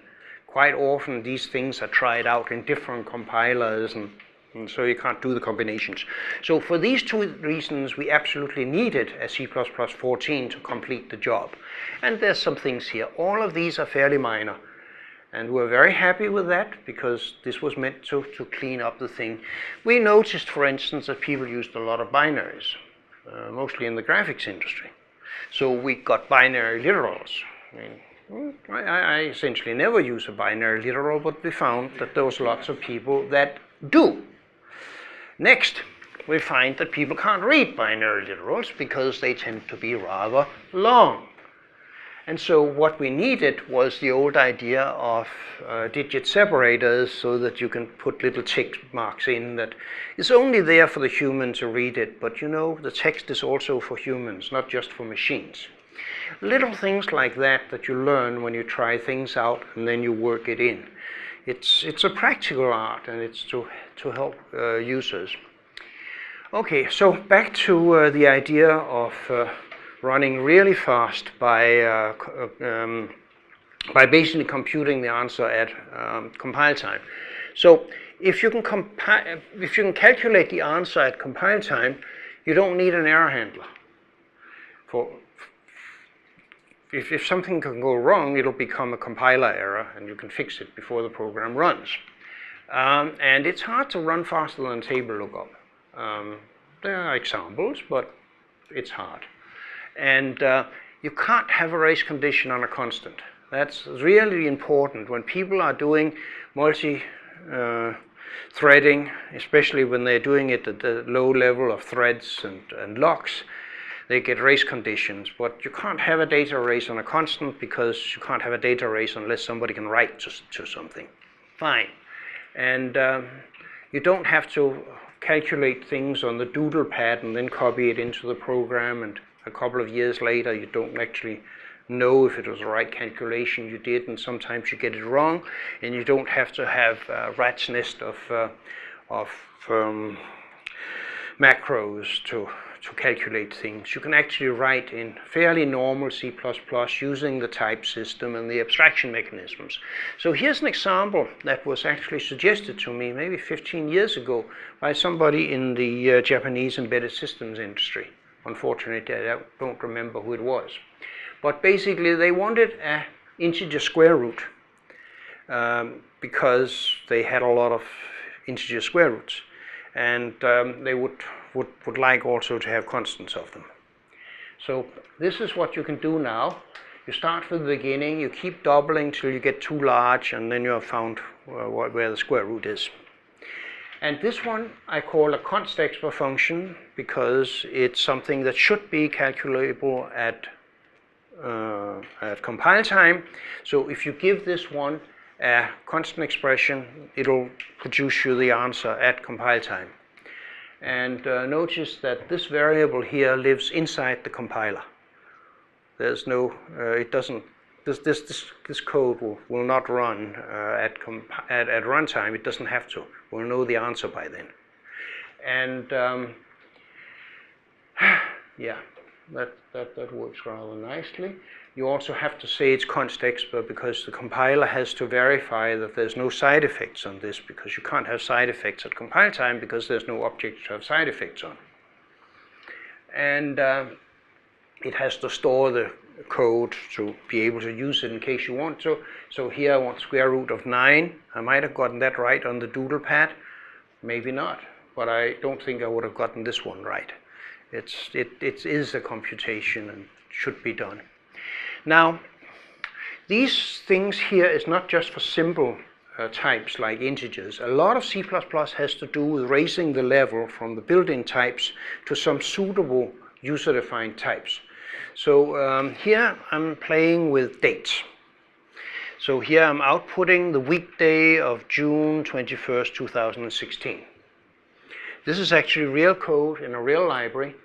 Quite often these things are tried out in different compilers and so you can't do the combinations. So for these two reasons we absolutely needed a C++ 14 to complete the job. And there's some things here. All of these are fairly minor. And we're very happy with that because this was meant to clean up the thing. We noticed, for instance, that people used a lot of binaries, mostly in the graphics industry. So we got binary literals. I essentially never use a binary literal, but we found that there was lots of people that do. Next, we find that people can't read binary literals because they tend to be rather long. And so what we needed was the old idea of digit separators, so that you can put little tick marks in that is only there for the human to read it, but you know, the text is also for humans, not just for machines. Little things like that that you learn when you try things out and then you work it in. It's a practical art, and it's to help users. Okay, so back to the idea of running really fast by basically computing the answer at compile time. So if you can calculate the answer at compile time, you don't need an error handler. If something can go wrong, it'll become a compiler error, and you can fix it before the program runs. And it's hard to run faster than table lookup. There are examples, but it's hard. And you can't have a race condition on a constant. That's really important when people are doing multi-threading, especially when they're doing it at the low level of threads and locks. They get race conditions, but you can't have a data race on a constant, because you can't have a data race unless somebody can write to something. Fine. And you don't have to calculate things on the doodle pad and then copy it into the program, and a couple of years later you don't actually know if it was the right calculation you did, and sometimes you get it wrong, and you don't have to have a rat's nest of macros to calculate things. You can actually write in fairly normal C++ using the type system and the abstraction mechanisms. So here's an example that was actually suggested to me maybe 15 years ago by somebody in the Japanese embedded systems industry. Unfortunately, I don't remember who it was. But basically they wanted an integer square root because they had a lot of integer square roots. And they would like also to have constants of them. So this is what you can do now. You start from the beginning, you keep doubling till you get too large, and then you have found where the square root is. And this one I call a constexpr function, because it's something that should be calculable at compile time. So if you give this one a constant expression, it'll produce you the answer at compile time. And notice that this variable here lives inside the compiler. There's no, it doesn't, this code will not run at runtime. It doesn't have to. We'll know the answer by then. And yeah, that works rather nicely. You also have to say it's constexpr, because the compiler has to verify that there's no side effects on this, because you can't have side effects at compile time because there's no object to have side effects on. And it has to store the code to be able to use it in case you want to. So here I want square root of 9. I might have gotten that right on the doodle pad, maybe not, but I don't think I would have gotten this one right. It is a computation and should be done. Now, these things here is not just for simple types like integers. A lot of C++ has to do with raising the level from the built-in types to some suitable user-defined types. So here I'm playing with dates. So here I'm outputting the weekday of June 21st, 2016. This is actually real code in a real library.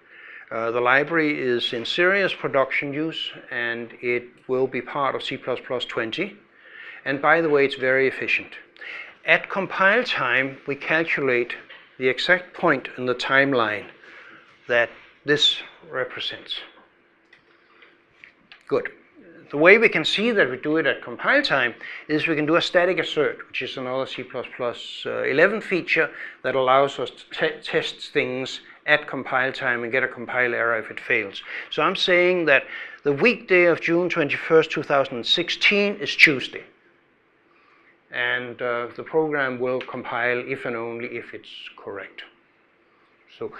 The library is in serious production use, and it will be part of C++ 20. And by the way, it's very efficient. At compile time, we calculate the exact point in the timeline that this represents. Good. The way we can see that we do it at compile time is we can do a static assert, which is another C++ 11 feature that allows us to test things at compile time and get a compile error if it fails. So I'm saying that the weekday of June 21st, 2016 is Tuesday. And the program will compile if and only if it's correct. So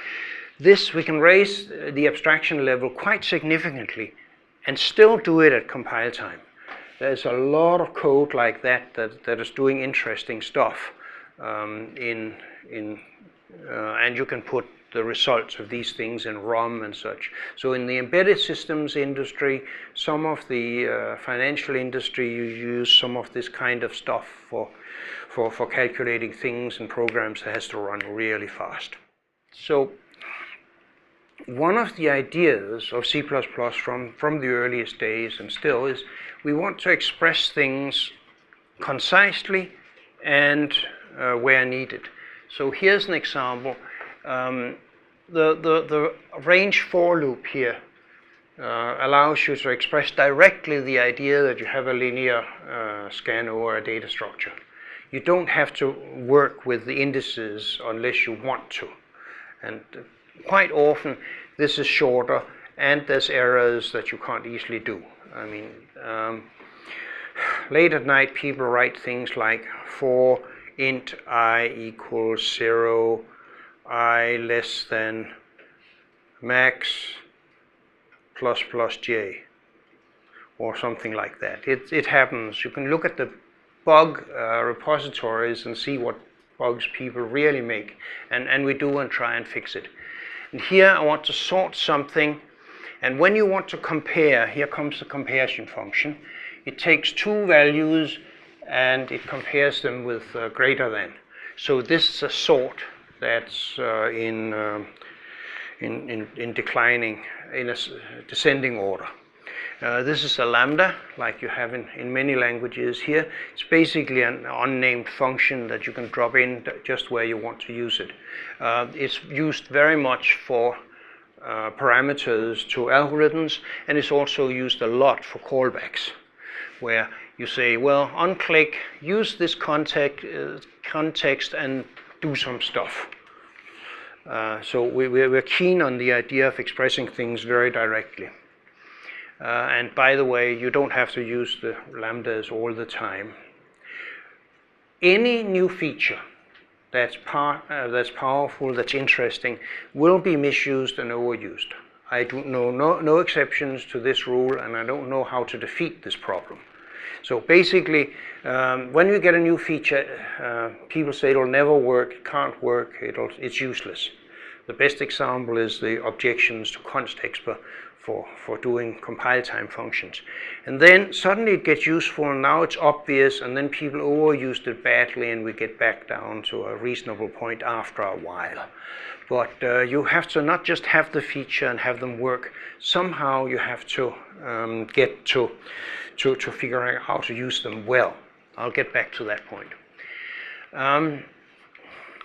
this, we can raise the abstraction level quite significantly and still do it at compile time. There's a lot of code like that is doing interesting stuff and you can put the results of these things in ROM and such. So in the embedded systems industry, some of the financial industry, you use some of this kind of stuff for calculating things and programs that has to run really fast. So one of the ideas of C++ from the earliest days and still is we want to express things concisely and where needed. So here's an example. The range for loop here allows you to express directly the idea that you have a linear scan over a data structure. You don't have to work with the indices unless you want to. And quite often this is shorter and there's errors that you can't easily do. I mean, late at night people write things like for int I equals 0, I less than max plus plus j, or something like that. It happens. You can look at the bug repositories and see what bugs people really make, and we do and try and fix it. And here I want to sort something, and when you want to compare, here comes the comparison function. It takes two values and it compares them with greater than. So this is a sort that's in declining, in a descending order. This is a lambda, like you have in many languages here. It's basically an unnamed function that you can drop in just where you want to use it. It's used very much for parameters to algorithms, and it's also used a lot for callbacks, where you say, well, on click, use this context and do some stuff. So we're keen on the idea of expressing things very directly. And by the way, you don't have to use the lambdas all the time. Any new feature that's powerful, that's interesting, will be misused and overused. I don't know no exceptions to this rule, and I don't know how to defeat this problem. So basically, when we get a new feature, people say it'll never work, it can't work, it's useless. The best example is the objections to constexpr for doing compile time functions. And then suddenly it gets useful, and now it's obvious, and then people overused it badly, and we get back down to a reasonable point after a while. But you have to not just have the feature and have them work. Somehow you have to get to figuring out how to use them well. I'll get back to that point.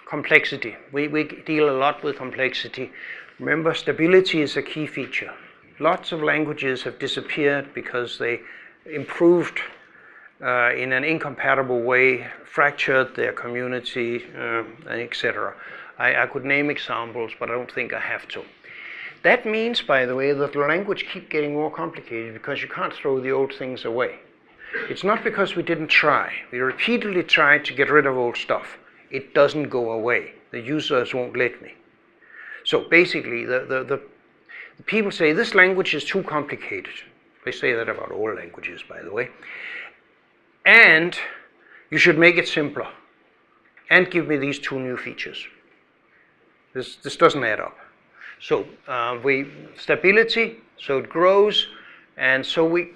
Complexity. We deal a lot with complexity. Remember, stability is a key feature. Lots of languages have disappeared because they improved in an incompatible way, fractured their community, etc. I could name examples, but I don't think I have to. That means, by the way, that the language keeps getting more complicated because you can't throw the old things away. It's not because we didn't try. We repeatedly tried to get rid of old stuff. It doesn't go away. The users won't let me. So basically, the people say this language is too complicated. They say that about all languages, by the way. And you should make it simpler. And give me these two new features. This doesn't add up. So stability, so it grows, and so we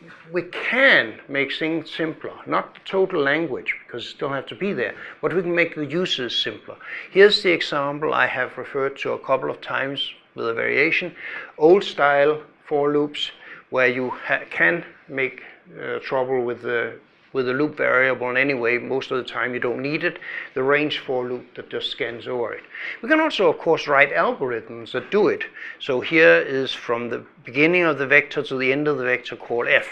can make things simpler. Not the total language, because it still have to be there, but we can make the uses simpler. Here's the example I have referred to a couple of times with a variation. Old style for loops, where you can make trouble with the loop variable, and anyway, most of the time you don't need it. The range for loop that just scans over it. We can also, of course, write algorithms that do it. So here is from the beginning of the vector to the end of the vector called f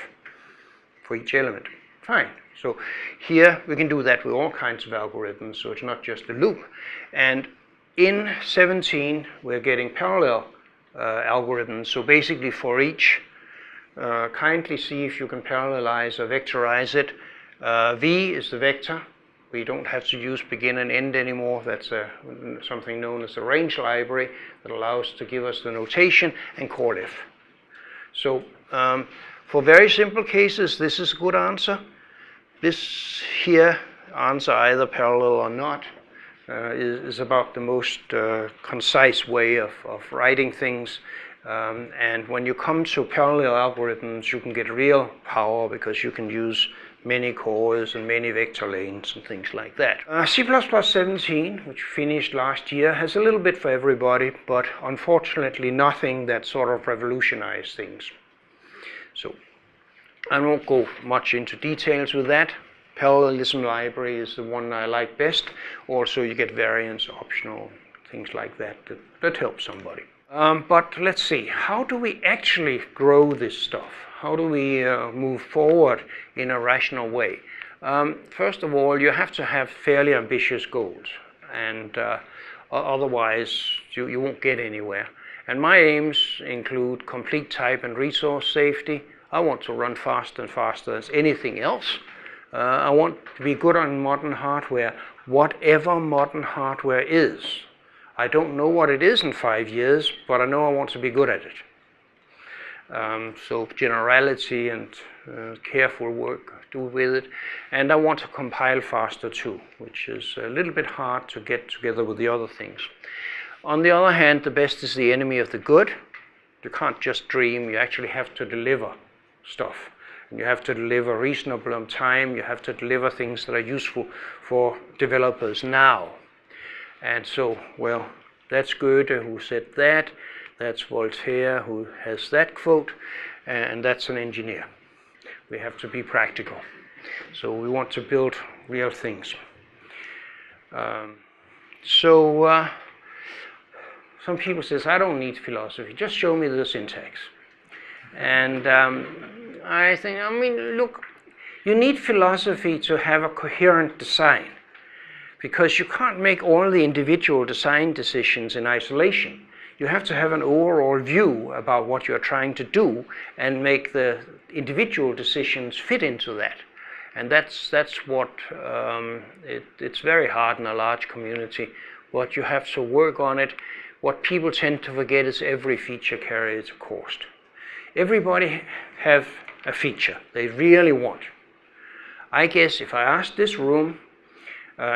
for each element. Fine. So here we can do that with all kinds of algorithms, so it's not just a loop. And in 17, we're getting parallel algorithms. So basically for each, kindly see if you can parallelize or vectorize it. V is the vector. We don't have to use begin and end anymore. That's something known as the range library that allows to give us the notation and call if. So for very simple cases, this is a good answer. This here, answer either parallel or not. is about the most concise way of writing things. And when you come to parallel algorithms, you can get real power because you can use many cores and many vector lanes and things like that. C++ 17, which finished last year, has a little bit for everybody, but unfortunately nothing that sort of revolutionized things. So I won't go much into details with that. Parallelism library is the one I like best. Also, you get variants, optional, things like that that help somebody. But let's see, how do we actually grow this stuff? How do we move forward in a rational way? First of all, you have to have fairly ambitious goals, and otherwise you won't get anywhere. And my aims include complete type and resource safety. I want to run faster and faster as anything else. I want to be good on modern hardware, whatever modern hardware is. I don't know what it is in 5 years, but I know I want to be good at it. So generality and careful work do with it. And I want to compile faster too, which is a little bit hard to get together with the other things. On the other hand, the best is the enemy of the good. You can't just dream, you actually have to deliver stuff. And you have to deliver reasonable on time, you have to deliver things that are useful for developers now. And so, well, that's Goethe who said that, that's Voltaire who has that quote, and that's an engineer. We have to be practical. So we want to build real things. Some people says, I don't need philosophy, just show me the syntax. And I think, look, you need philosophy to have a coherent design, because you can't make all the individual design decisions in isolation. You have to have an overall view about what you're trying to do and make the individual decisions fit into that. And that's what, it's very hard in a large community, but you have to work on it. What people tend to forget is every feature carries a cost. Everybody have a feature they really want. I guess if I asked this room,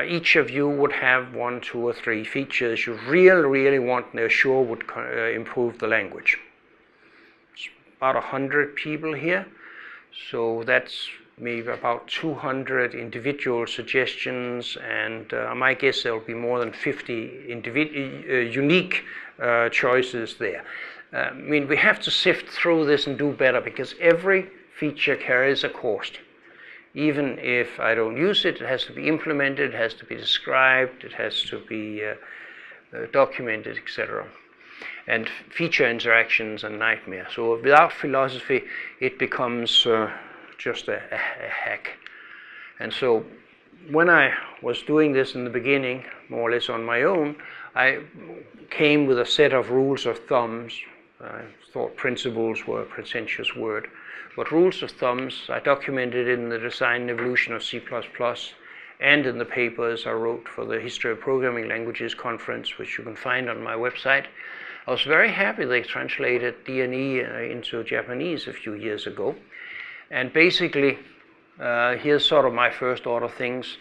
each of you would have 1, 2, or 3 features you really want and they're sure would improve the language. It's about 100 people here, so that's maybe about 200 individual suggestions, and my guess there will be more than 50 unique choices there. We have to sift through this and do better, because every feature carries a cost. Even if I don't use it, it has to be implemented, it has to be described, it has to be documented, etc. And feature interactions are a nightmare. So without philosophy, it becomes just a hack. And so when I was doing this in the beginning, more or less on my own, I came with a set of rules of thumbs. I thought principles were a pretentious word. But rules of thumbs, I documented in the Design and Evolution of C++ and in the papers I wrote for the History of Programming Languages conference, which you can find on my website. I was very happy they translated D&E into Japanese a few years ago. And basically, here's sort of my first order things.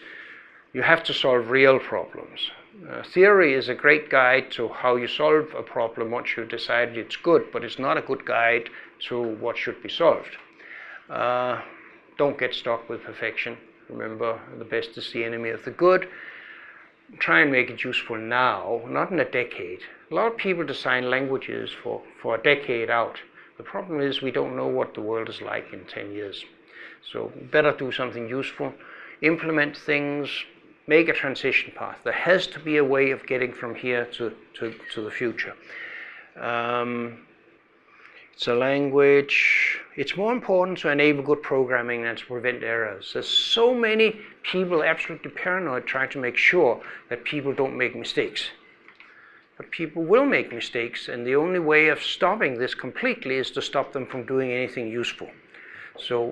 You have to solve real problems. Theory is a great guide to how you solve a problem once you've decided it's good, but it's not a good guide to what should be solved. Don't get stuck with perfection. Remember, the best is the enemy of the good. Try and make it useful now, not in a decade. A lot of people design languages for a decade out. The problem is we don't know what the world is like in 10 years. So better do something useful, implement things, make a transition path. There has to be a way of getting from here to the future. It's a language. It's more important to enable good programming than to prevent errors. There's so many people absolutely paranoid trying to make sure that people don't make mistakes. But people will make mistakes, and the only way of stopping this completely is to stop them from doing anything useful. So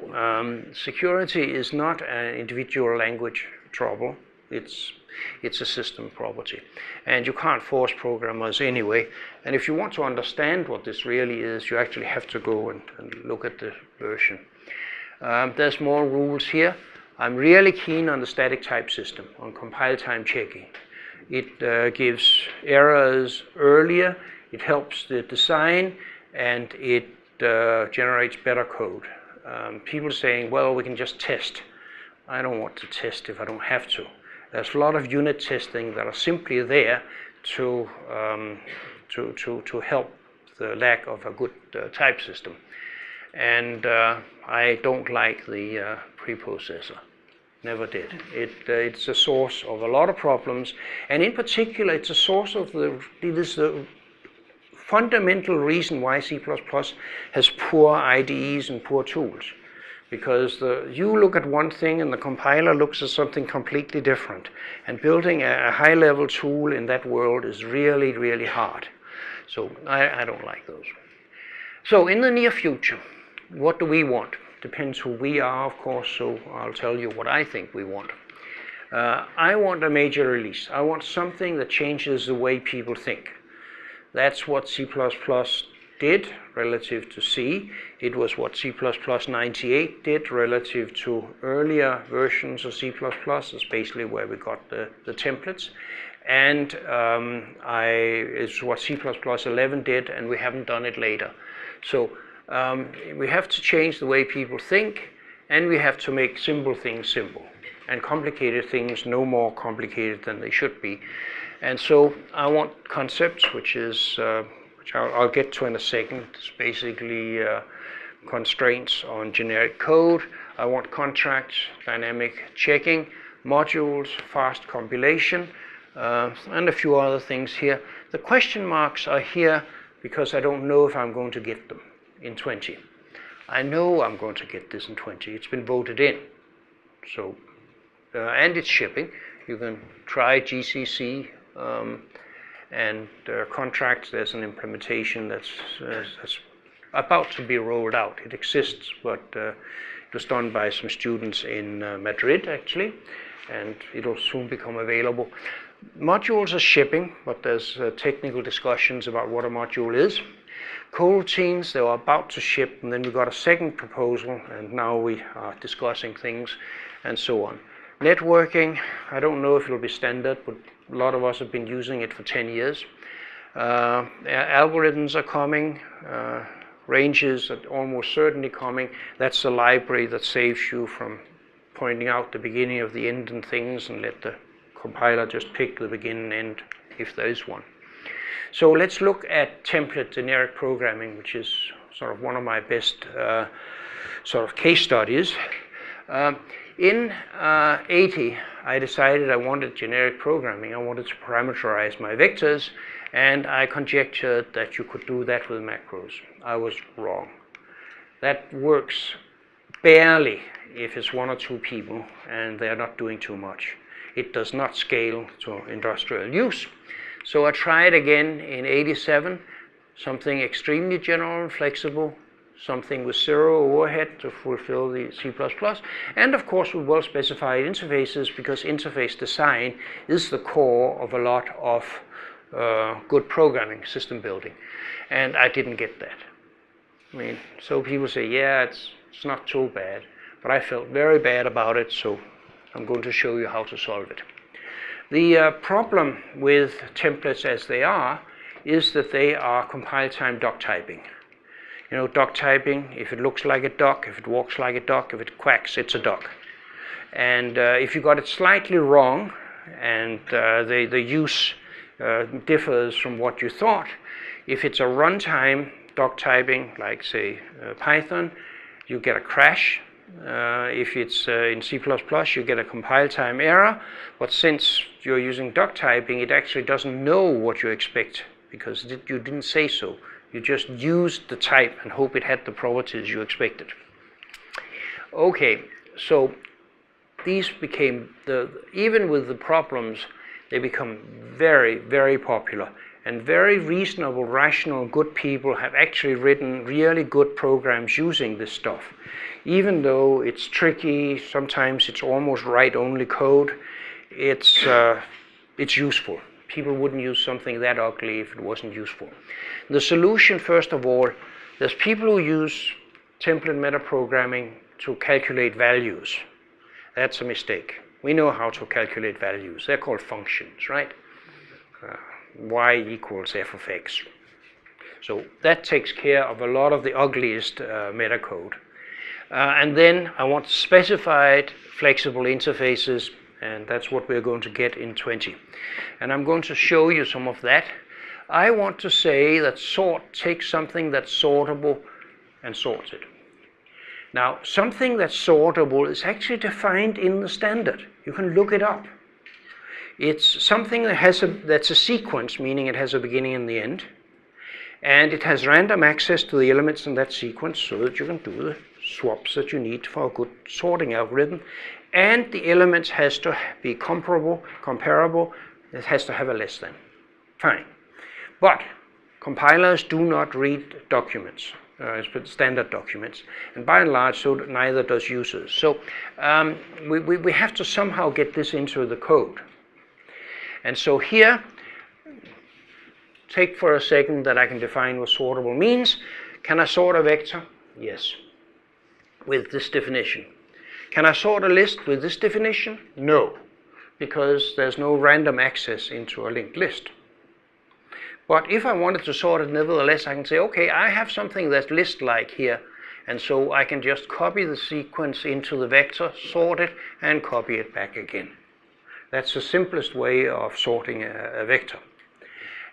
security is not an individual language trouble. It's a system property. And you can't force programmers anyway. And if you want to understand what this really is, you actually have to go and look at the version. There's more rules here. I'm really keen on the static type system, on compile time checking. It gives errors earlier, it helps the design, and it generates better code. People saying, well, we can just test. I don't want to test if I don't have to. There's a lot of unit testing that are simply there to help the lack of a good type system. And I don't like the preprocessor. Never did. It's a source of a lot of problems, and in particular, it's a source of it is the fundamental reason why C++ has poor IDEs and poor tools. Because you look at one thing and the compiler looks at something completely different. And building a high-level tool in that world is really, really hard. So I don't like those. So in the near future, what do we want? Depends who we are, of course, so I'll tell you what I think we want. I want a major release. I want something that changes the way people think. That's what C++ did relative to C. It was what C++ 98 did relative to earlier versions of C++. It's basically where we got the templates. And it's what C++ 11 did, and we haven't done it later. So we have to change the way people think, and we have to make simple things simple, and complicated things no more complicated than they should be. And so I want concepts, which I'll get to in a second. It's basically constraints on generic code. I want contracts, dynamic checking, modules, fast compilation, and a few other things here. The question marks are here because I don't know if I'm going to get them in 20. I know I'm going to get this in 20. It's been voted in. So, and it's shipping. You can try GCC. And contracts, there's an implementation that's about to be rolled out. It exists, but it was done by some students in Madrid, actually, and it'll soon become available. Modules are shipping, but there's technical discussions about what a module is. Coroutines, they were about to ship, and then we got a second proposal, and now we are discussing things, and so on. Networking, I don't know if it'll be standard, but a lot of us have been using it for 10 years. Algorithms are coming. Ranges are almost certainly coming. That's the library that saves you from pointing out the beginning of the end and things and let the compiler just pick the beginning and end if there is one. So let's look at template generic programming, which is sort of one of my best sort of case studies. In 80, I decided I wanted generic programming. I wanted to parameterize my vectors, and I conjectured that you could do that with macros. I was wrong. That works barely if it's one or two people and they're not doing too much. It does not scale to industrial use. So I tried again in 87, something extremely general and flexible, something with zero overhead to fulfill the C++, and of course with well-specified interfaces, because interface design is the core of a lot of good programming, system building, and I didn't get that. I mean, so people say, yeah, it's not too bad, but I felt very bad about it, so I'm going to show you how to solve it. The problem with templates as they are is that they are compile-time duck typing. You know, duck typing, if it looks like a duck, if it walks like a duck, if it quacks, it's a duck. And if you got it slightly wrong, and the use differs from what you thought, if it's a runtime duck typing, like say Python, you get a crash. If it's in C++, you get a compile time error, but since you're using duck typing, it actually doesn't know what you expect, because you didn't say so. You just used the type and hope it had the properties you expected. Okay, so these became, even with the problems, they become very, very popular. And very reasonable, rational, good people have actually written really good programs using this stuff. Even though it's tricky, sometimes it's almost write-only code, it's useful. People wouldn't use something that ugly if it wasn't useful. The solution, first of all, there's people who use template metaprogramming to calculate values. That's a mistake. We know how to calculate values. They're called functions, right? y equals f of x. So that takes care of a lot of the ugliest metacode. And then I want specified flexible interfaces, and that's what we're going to get in 20. And I'm going to show you some of that. I want to say that sort takes something that's sortable and sorts it. Now, something that's sortable is actually defined in the standard. You can look it up. It's something that's a sequence, meaning it has a beginning and the end. And it has random access to the elements in that sequence so that you can do the swaps that you need for a good sorting algorithm. And the elements has to be comparable. It has to have a less than. Fine. But compilers do not read documents, standard documents. And by and large, so neither does users. So we have to somehow get this into the code. And so here, take for a second that I can define what sortable means. Can I sort a vector? Yes, with this definition. Can I sort a list with this definition? No, because there's no random access into a linked list. But if I wanted to sort it nevertheless, I can say, okay, I have something that's list-like here, and so I can just copy the sequence into the vector, sort it, and copy it back again. That's the simplest way of sorting a vector.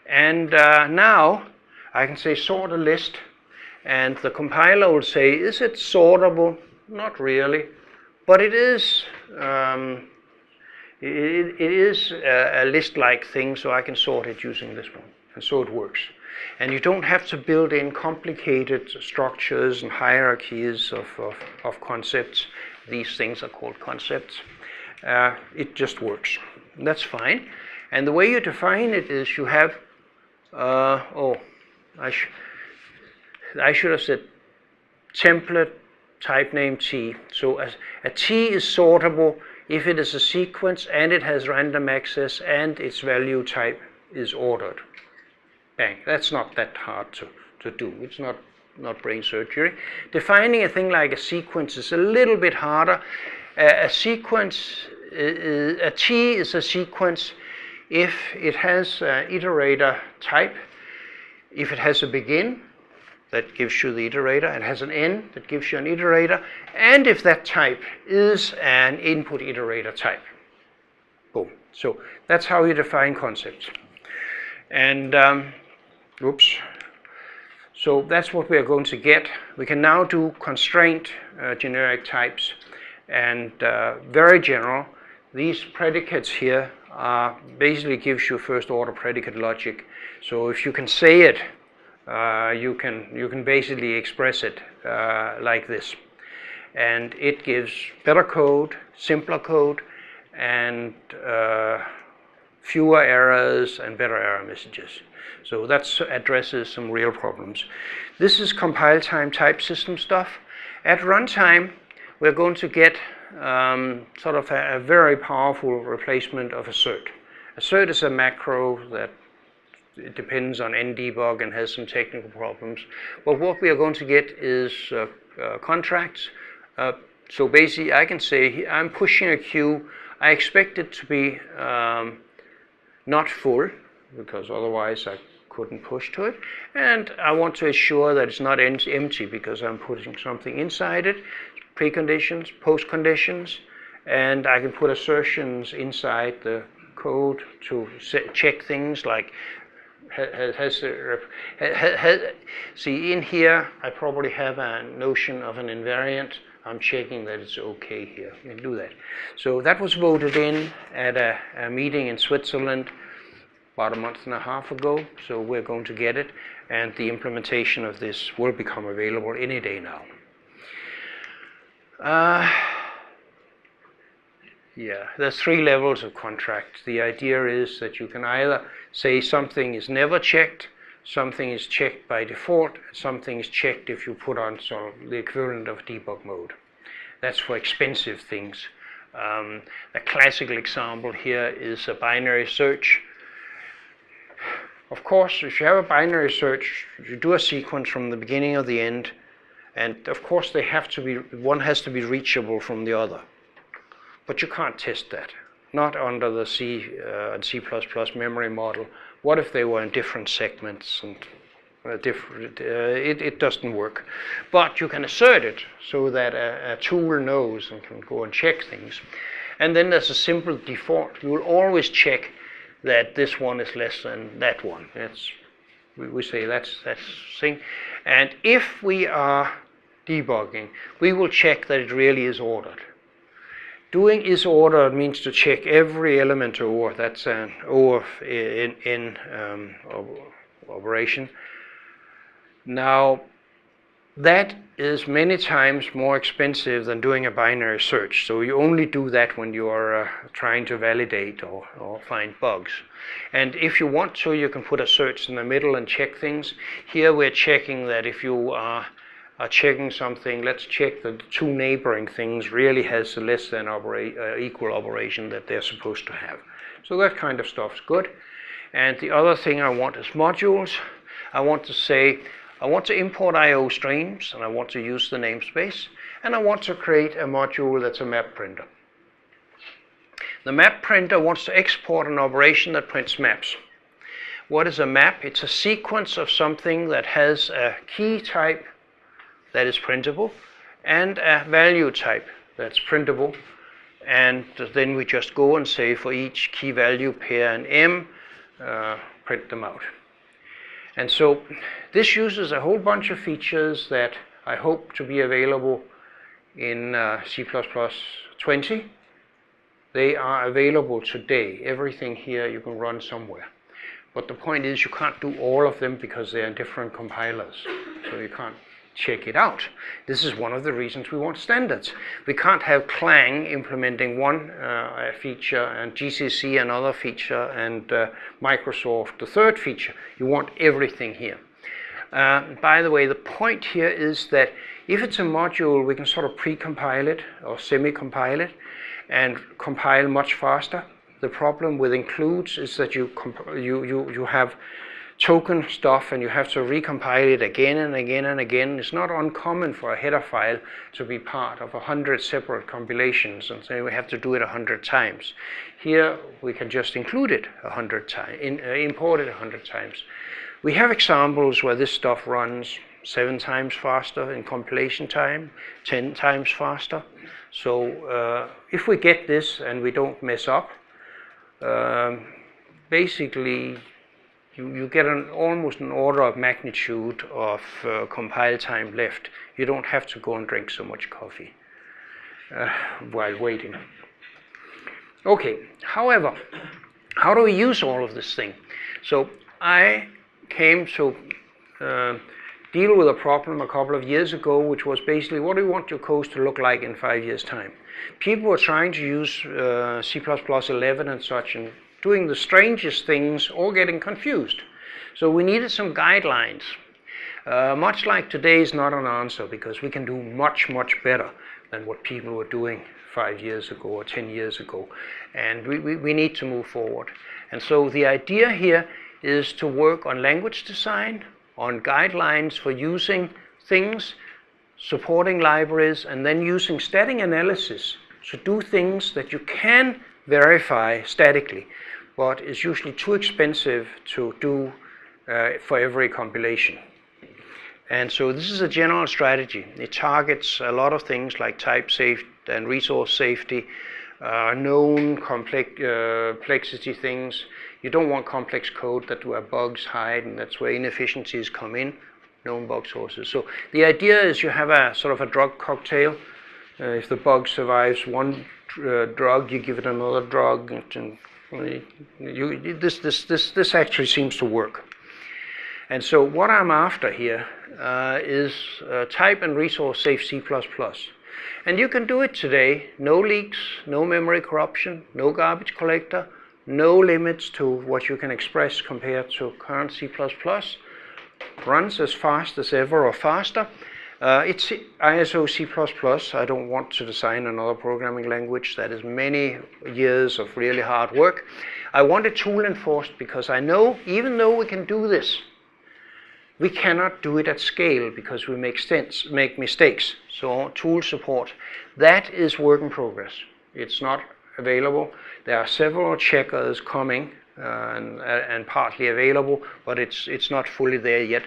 And now I can say sort a list, and the compiler will say, is it sortable? Not really, but it is a list-like thing, so I can sort it using this one, and so it works. And you don't have to build in complicated structures and hierarchies of concepts. These things are called concepts. It just works. And that's fine. And the way you define it is you have I should have said template type name T. So a T is sortable if it is a sequence and it has random access and its value type is ordered. Bang. That's not that hard to do. It's not brain surgery. Defining a thing like a sequence is a little bit harder. A T is a sequence if it has an iterator type, if it has a begin, that gives you the iterator, it has an end, that gives you an iterator, and if that type is an input iterator type. Boom. So that's how you define concepts. And, so that's what we are going to get. We can now do constraint generic types, and very general. These predicates here basically gives you first order predicate logic. So if you can say it, you can basically express it like this. And it gives better code, simpler code, and fewer errors and better error messages. So that addresses some real problems. This is compile time type system stuff. At runtime, we're going to get sort of a very powerful replacement of assert. Assert is a macro that it depends on ndebug and has some technical problems. But what we are going to get is contracts. So basically, I can say I'm pushing a queue. I expect it to be not full, because otherwise I couldn't push to it. And I want to assure that it's not empty, because I'm putting something inside it. Preconditions, postconditions, and I can put assertions inside the code to check things like see in here I probably have a notion of an invariant. I'm checking that it's okay here. You can do that. So that was voted in at a meeting in Switzerland about a month and a half ago. So we're going to get it, and the implementation of this will become available any day now. Yeah, there's 3 levels of contract. The idea is that you can either say something is never checked, something is checked by default, something is checked if you put on the equivalent of debug mode. That's for expensive things. A classical example here is a binary search. Of course, if you have a binary search, you do a sequence from the beginning or the end, and of course they have to be, one has to be reachable from the other. But you can't test that. not under the C and C++ memory model. What if they were in different segments and it doesn't work. But you can assert it so that a tool knows and can go and check things. And then there's a simple default. You will always check that this one is less than that one. We say that's thing. And if we are debugging, we will check that it really is ordered. Doing is ordered means to check every element over. That's an O in operation. Now, that is many times more expensive than doing a binary search. So you only do that when you are trying to validate or find bugs. And if you want to, you can put a search in the middle and check things. Here we're checking that if you are checking something, let's check that the two neighboring things really has the less than equal operation that they're supposed to have. So that kind of stuff's good. And the other thing I want is modules. I want to say, I want to import I/O streams, and I want to use the namespace, and I want to create a module that's a map printer. The map printer wants to export an operation that prints maps. What is a map? It's a sequence of something that has a key type that is printable and a value type that's printable, and then we just go and say for each key value pair and M, print them out. And so this uses a whole bunch of features that I hope to be available in C++ 20. They are available today. Everything here you can run somewhere. But the point is you can't do all of them because they're in different compilers. So you can't check it out. This is one of the reasons we want standards. We can't have Clang implementing one feature and GCC another feature and Microsoft the third feature. You want everything here. By the way, the point here is that if it's a module, we can sort of pre-compile it or semi-compile it and compile much faster. The problem with includes is that you have token stuff and you have to recompile it again and again and again. It's not uncommon for a header file to be part of 100 separate compilations, and so we have to do it 100 times. Here we can just include it 100 times, import it 100 times. We have examples where this stuff runs 7 times faster in compilation time, 10 times faster. So if we get this and we don't mess up, basically you get almost an order of magnitude of compile time left. You don't have to go and drink so much coffee while waiting. Okay, however, how do we use all of this thing? So I came to deal with a problem a couple of years ago, which was basically, what do you want your code to look like in 5 years' time? People were trying to use C++ 11 and such, and doing the strangest things or getting confused. So we needed some guidelines. Much like today is not an answer, because we can do much, much better than what people were doing 5 years ago or 10 years ago. And we need to move forward. And so the idea here is to work on language design, on guidelines for using things, supporting libraries, and then using static analysis to do things that you can verify statically, but it's usually too expensive to do for every compilation. And so this is a general strategy. It targets a lot of things like type safety and resource safety, known complexity things. You don't want complex code that where bugs hide, and that's where inefficiencies come in, known bug sources. So the idea is you have a sort of a drug cocktail. If the bug survives one drug, you give it another drug, and this actually seems to work. And so what I'm after here is type and resource safe C++. And you can do it today. No leaks, no memory corruption, no garbage collector, no limits to what you can express compared to current C++. Runs as fast as ever or faster. It's ISO C++. I don't want to design another programming language. That is many years of really hard work. I want it tool enforced because I know even though we can do this, we cannot do it at scale because we make mistakes. So tool support, that is work in progress. It's not available. There are several checkers coming and partly available, but it's not fully there yet.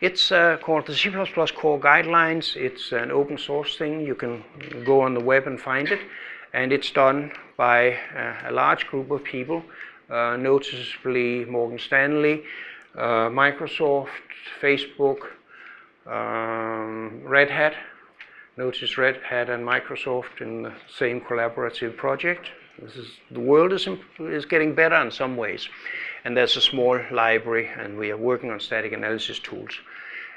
It's called the C++ Core Guidelines. It's an open source thing. You can go on the web and find it, and it's done by a large group of people, noticeably Morgan Stanley, Microsoft, Facebook, Red Hat. Notice Red Hat and Microsoft in the same collaborative project. The world is getting better in some ways, and there's a small library, and we are working on static analysis tools.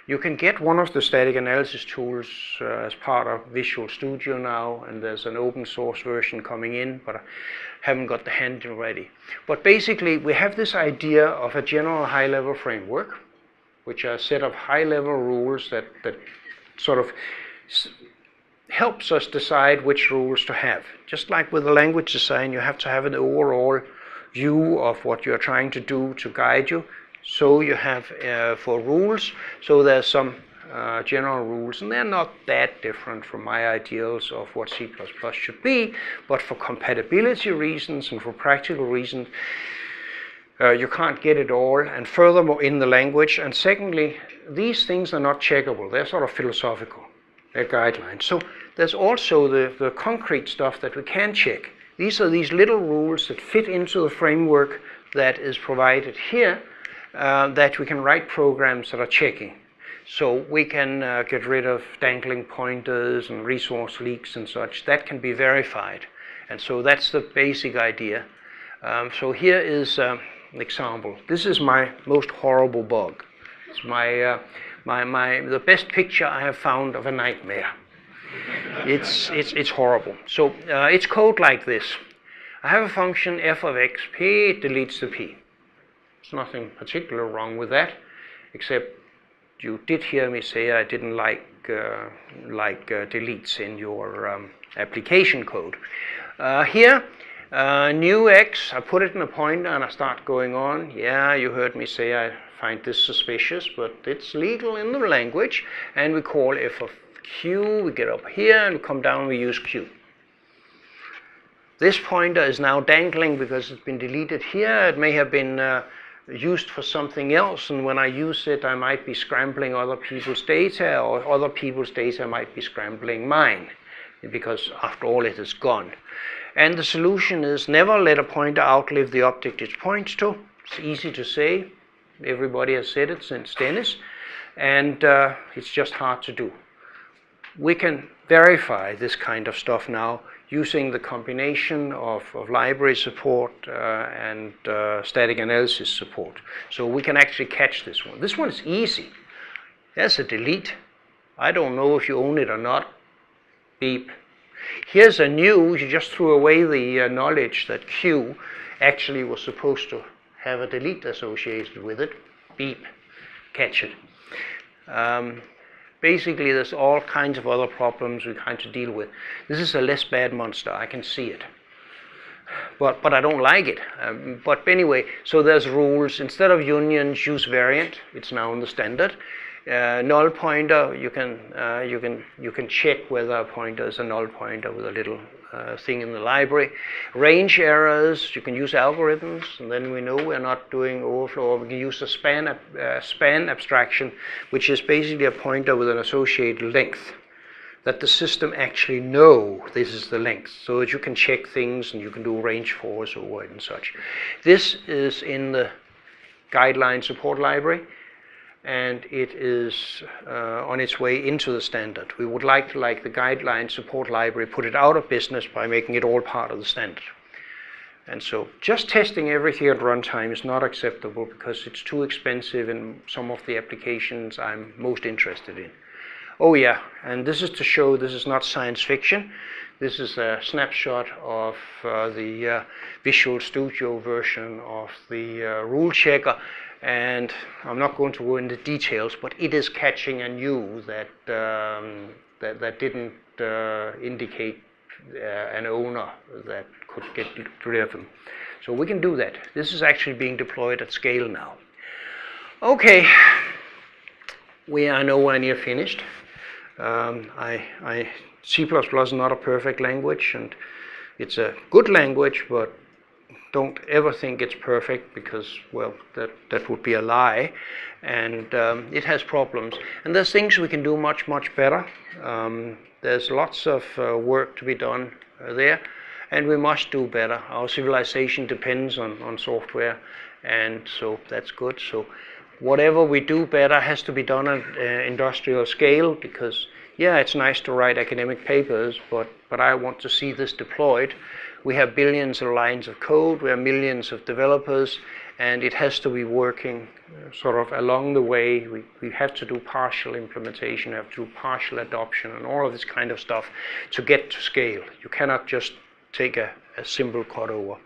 You can get one of the static analysis tools as part of Visual Studio now, and there's an open source version coming in, but I haven't got the handle ready. But basically, we have this idea of a general high-level framework, which are a set of high-level rules that sort of helps us decide which rules to have. Just like with the language design, you have to have an overall view of what you're trying to do to guide you. So you have for rules, so there's some general rules, and they're not that different from my ideals of what C++ should be, but for compatibility reasons and for practical reasons, you can't get it all, and furthermore in the language. And secondly, these things are not checkable. They're sort of philosophical. They're guidelines. So there's also the concrete stuff that we can check. These are these little rules that fit into the framework that is provided here, that we can write programs that are checking. So we can get rid of dangling pointers and resource leaks and such. That can be verified. And so that's the basic idea. So here is an example. This is my most horrible bug. It's the best picture I have found of a nightmare. It's horrible. So it's code like this. I have a function f of x, p, it deletes the p. There's nothing particular wrong with that, except you did hear me say I didn't like deletes in your application code. Here, new x, I put it in a pointer and I start going on. Yeah, you heard me say I find this suspicious, but it's legal in the language, and we call f of q, we get up here and come down, we use q. This pointer is now dangling because it's been deleted here. It may have been used for something else, and when I use it I might be scrambling other people's data, or other people's data might be scrambling mine, because after all it is gone. And the solution is never let a pointer outlive the object it points to. It's easy to say. Everybody has said it since Dennis, and it's just hard to do. We can verify this kind of stuff now using the combination of library support and static analysis support. So we can actually catch this one. This one is easy. There's a delete. I don't know if you own it or not. Beep. Here's a new, you just threw away the knowledge that Q actually was supposed to have a delete associated with it. Beep. Catch it. Basically, there's all kinds of other problems we kind of deal with. This is a less bad monster. I can see it. But I don't like it. But anyway, so there's rules. Instead of unions, use variant. It's now in the standard. Null pointer, you can check whether a pointer is a null pointer with a little thing in the library. Range errors, you can use algorithms, and then we know we're not doing overflow. We can use a span abstraction, which is basically a pointer with an associated length, that the system actually know this is the length, so that you can check things and you can do range force over it and such. This is in the guideline support library, and it is on its way into the standard. We would like to, like the guideline support library, put it out of business by making it all part of the standard. And so just testing everything at runtime is not acceptable because it's too expensive in some of the applications I'm most interested in. Oh yeah, and this is to show this is not science fiction. This is a snapshot of the Visual Studio version of the rule checker. And I'm not going to go into details, but it is catching a new that didn't indicate an owner that could get rid of them. So we can do that. This is actually being deployed at scale now. Okay, we are nowhere near finished. C++ is not a perfect language, and It's a good language, but don't ever think it's perfect, because, well, that would be a lie. And it has problems. And there's things we can do much, much better. There's lots of work to be done there, and we must do better. Our civilization depends on software, and so that's good. So whatever we do better has to be done at industrial scale, because, yeah, it's nice to write academic papers, but I want to see this deployed. We have billions of lines of code, we have millions of developers, and it has to be working sort of along the way. We have to do partial implementation, we have to do partial adoption, and all of this kind of stuff to get to scale. You cannot just take a simple cutover.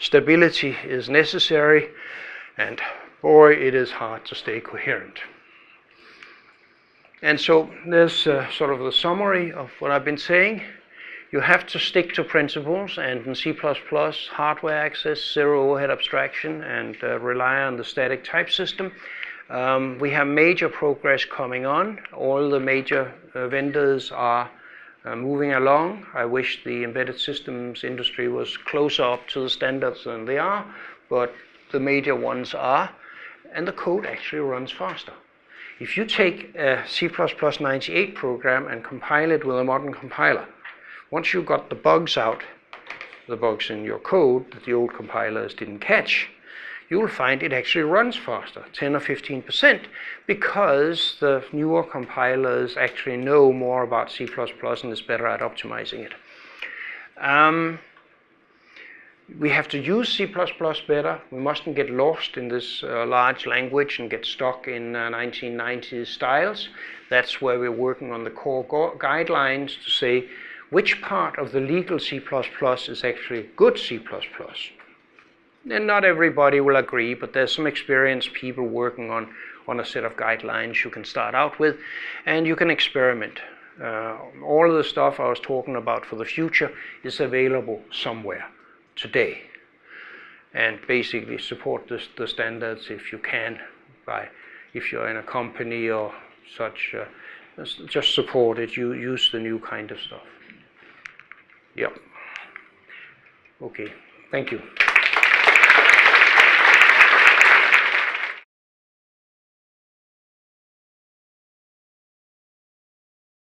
Stability is necessary, and boy, it is hard to stay coherent. And so there's sort of the summary of what I've been saying. You have to stick to principles, and in C++, hardware access, zero overhead abstraction, and rely on the static type system. We have major progress coming on. All the major vendors are moving along. I wish the embedded systems industry was closer up to the standards than they are, but the major ones are, and the code actually runs faster. If you take a C++98 program and compile it with a modern compiler, once you got the bugs out, the bugs in your code that the old compilers didn't catch, you'll find it actually runs faster, 10 or 15%, because the newer compilers actually know more about C++ and is better at optimizing it. We have to use C++ better. We mustn't get lost in this large language and get stuck in 1990s styles. That's where we're working on the core guidelines to say which part of the legal C++ is actually good C++. And not everybody will agree, but there's some experienced people working on a set of guidelines you can start out with, and you can experiment. All of the stuff I was talking about for the future is available somewhere today. And basically support the standards if you can, if you're in a company or such, just support it, use the new kind of stuff. Yep. Okay, thank you.